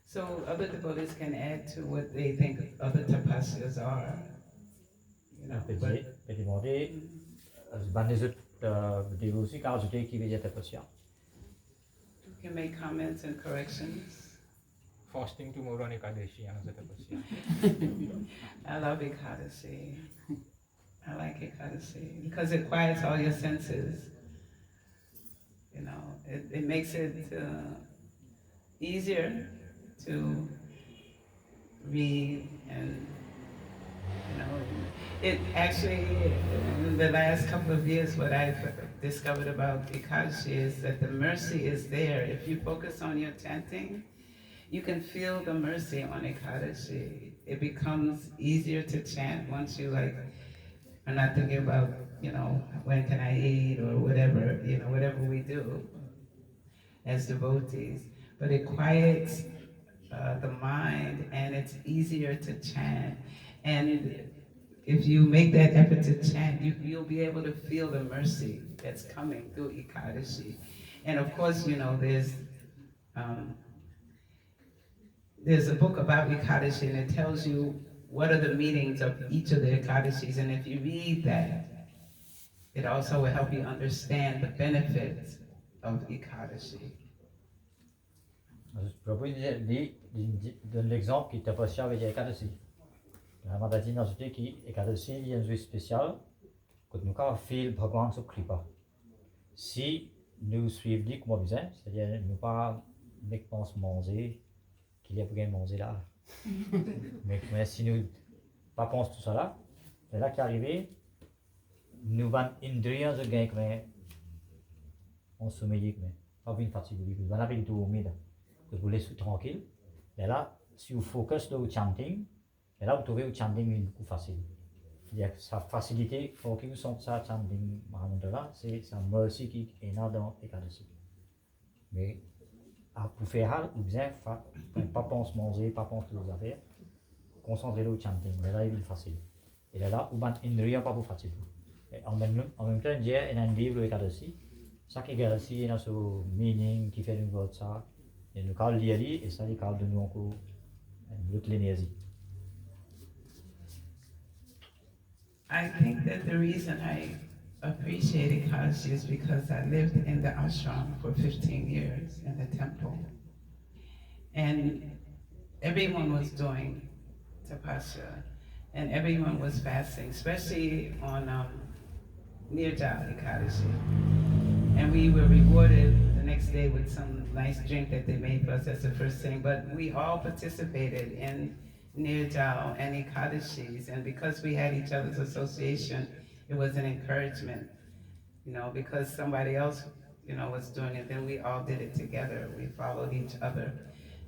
So other devotees can add to what they think other tapasyas are. You know, On peut but demander, les autres dévotions qui ont ajouté qui veut dire tapasya. you can make comments and corrections. Fasting tomorrow on Ekadashi, another tapasya. I love Ekadasi. I like Ekadasi because it quiets all your senses. You know, it makes it easier to read and, you know, it actually, in the last couple of years, what I've discovered about Ekadashi is that the mercy is there. If you focus on your chanting, you can feel the mercy on Ekadashi. It becomes easier to chant once you are not thinking about, you know, when can I eat or whatever, you know, whatever we do as devotees. But it quiets the mind and it's easier to chant. And if you make that effort to chant, you'll be able to feel the mercy that's coming through Ekadashi. And of course, you know, there's a book about Ekadashi and it tells you what are the meanings of each of the Ekadashis. And if you read that, it also will help you understand the benefits of Ekadashi. Je propose donner l'exemple qui est tapasya avec Ekadashi. Mataji n'a ajouté qu'Ekadashi il y a une joie spéciale quand nous avons fait Bhagwan sous kripa. Si nous suivons comme besoin, c'est-à-dire nous pas pense manger, qu'il y a besoin de manger là. mais si nous pas pense tout ça là, c'est là qui est arrivé, nous avons une indriya de gain mais on sommeille mais pas une fatigue, nous avons une dormir, que vous laissez tranquille. Mais là, si vous focus sur le chanting, et là vous trouvez le chanting beaucoup facile. C'est-à-dire que sa facilité pour que vous sentez ça chanting là, c'est sa mercy qui est là dans Ekadashi. Mais pour faire vous besoin pas penser manger, pas penser aux affaires, concentrer-vous au chanting. Mais là il est facile. Et là vous avez une indriya pas pour fatiguer. Et en même temps, il y a un livre Ekadashi. Chaque Ekadashi il a son meaning qui fait une vote ça. Et nous allons lire et ça nous donne encore toute l'énergie. I think that the reason I appreciate Ekadashi is because I lived in the ashram for 15 years in the temple. And everyone was doing tapasya and everyone was fasting, especially on Nirjala Ekadashi. And we were rewarded the next day with some nice drink that they made for us as the first thing. But we all participated in Nirjal and Ekadashis, and because we had each other's association, it was an encouragement, you know, because somebody else, you know, was doing it, then we all did it together. We followed each other.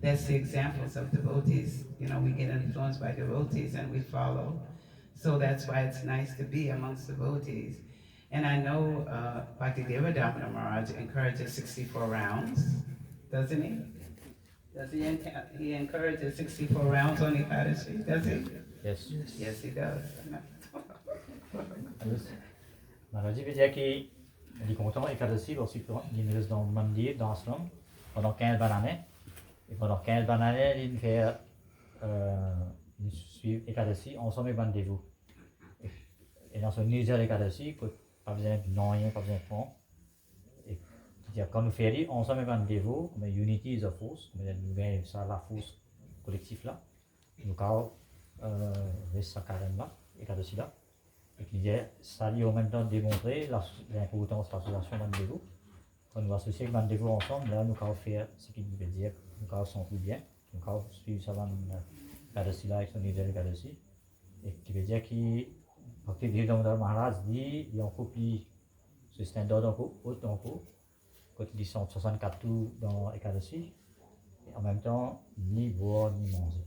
That's the examples of devotees. You know, we get influenced by devotees and we follow. So that's why it's nice to be amongst devotees. And I know Bhakti-Deva Damodar Maharaj encourages 64 rounds, doesn't he? Does he encourages 64 rounds on Ekadashi, does he? Yes. Yes, he does. Mataji veut dire qu'il est content Ekadashi lorsqu'il reste dans le mandir, dans l'ashram, pendant 15 années. Et pendant 15 années, il fait suivre Ekadashi ensemble avec les dévots. Et dans ce Nirjala Ekadashi, pas besoin de rien, pas besoin de fond. Quand nous faisons ensemble avec les dévots, comme Unity is a force, comme nous avons ça la force collective là, nous avons ce carême là, Ekadashi là. Et ça a en même temps démontré l'importance de l'association avec les dévots. Quand nous associons avec les dévots ensemble, là nous avons fait ce qui veut dire, nous avons senti bien, nous avons suivi ça avec Ekadashi là, avec son Nirjala Ekadashi. Et qui veut dire que Bhakti-Deva Damodar Maharaj dit, il y a encore plus ce standard encore, haut encore, quand il dit 164 tours dans Ekadashi, et en même temps, ni boire ni manger.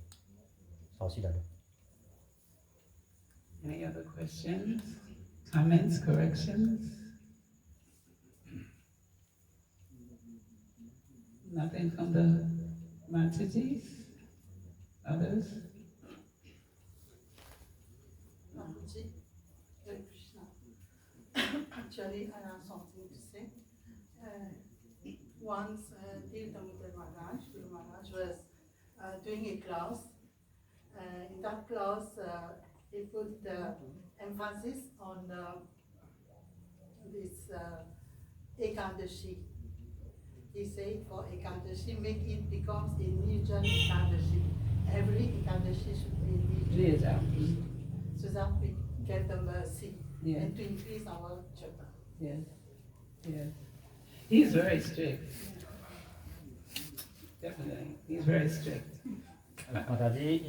sera aussi là-dedans. Any other questions, comments, corrections? Nothing from the Matajis? Others? Mataji, Hare Krishna. Actually, I have something to say. Once, Dev Damodar Maharaj, Guru Maharaj, was doing a class. In that class, he put the emphasis on this Ekadashi. He said for Ekadashi, make it becomes a Nirjan Ekadashi. Every Ekadashi should be Nirjan. So that we get the mercy and to increase our japa. Yes, yes. He's very strict. Definitely, he's very strict. Mataji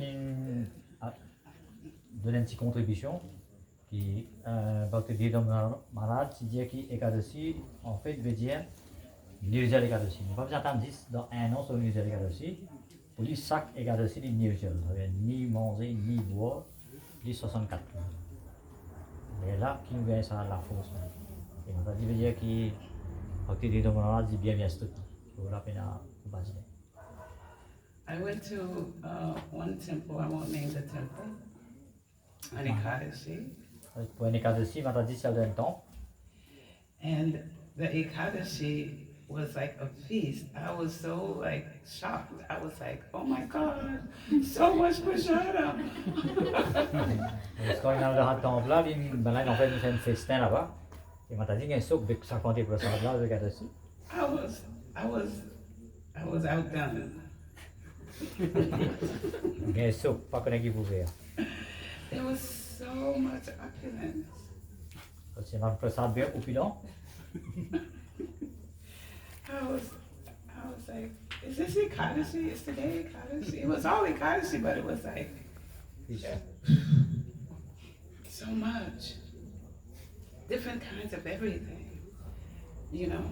donne une petite contribution qui Bhakti Vedanta Maharaj dit que Ekadashi en fait veut dire Nirjal Ekadashi. Il n'y a pas besoin d'attendre 10 dans un an sur Nirjal Ekadashi. Pour lui, chaque Ekadashi est Nirjal. Ça veut dire ni manger, ni boire, les 64 jours. Mais là, qui nous vient ça la force. Et Mataji veut dire que Bhakti Vedanta Maharaj dit bien strict. Pour la peine à imaginer. I went to one temple, I won't name the temple, on Ekadashi, Pour un Ekadashi, Mataji c'est un temps. and the Ekadashi was like a feast. I was so like shocked. I was like, oh my God, so much prasada. Quand il est dans le temple là, il en fait un festin là-bas. Et Mataji il y a un souk avec 50% là de Ekadashi. I was outdone. Il y a un souk, pas qu'on qui pouvait. There was so much opulence. C'est un prasad bien opulent. I was like, is this Ekadashi? Is today Ekadashi? It was all Ekadashi, but it was like so much. Different kinds of everything, you know.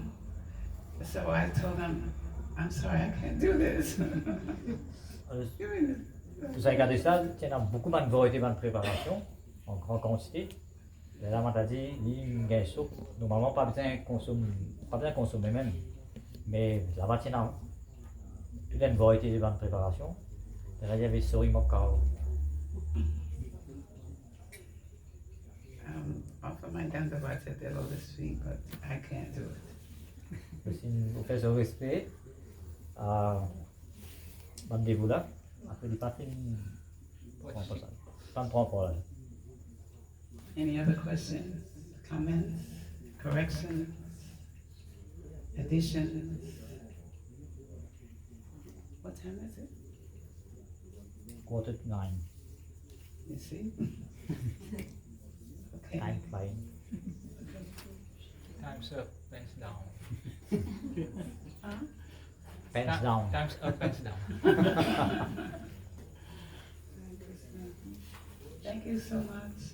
So I told them, I'm sorry, I can't do this. Tout ça, Ekadashi là, il y a beaucoup de variétés de préparation, en grande quantité. Et là, Mataji, il y a un souk, normalement pas besoin de consommer même. Mais là-bas, il y a toute une variété de préparation. Et là, il y avait sori mokao. Offer my dandavats at their lotus feet, but I can't do it. Si vous faites ce respect, bandez-vous là. Après, il pas de prendre pour là. Any other questions, comments, corrections, additions? What time is it? 8:45. You see? Okay. Time flying. Time's up, pens down. Pens down. Time's up, pens down. Thank you so much.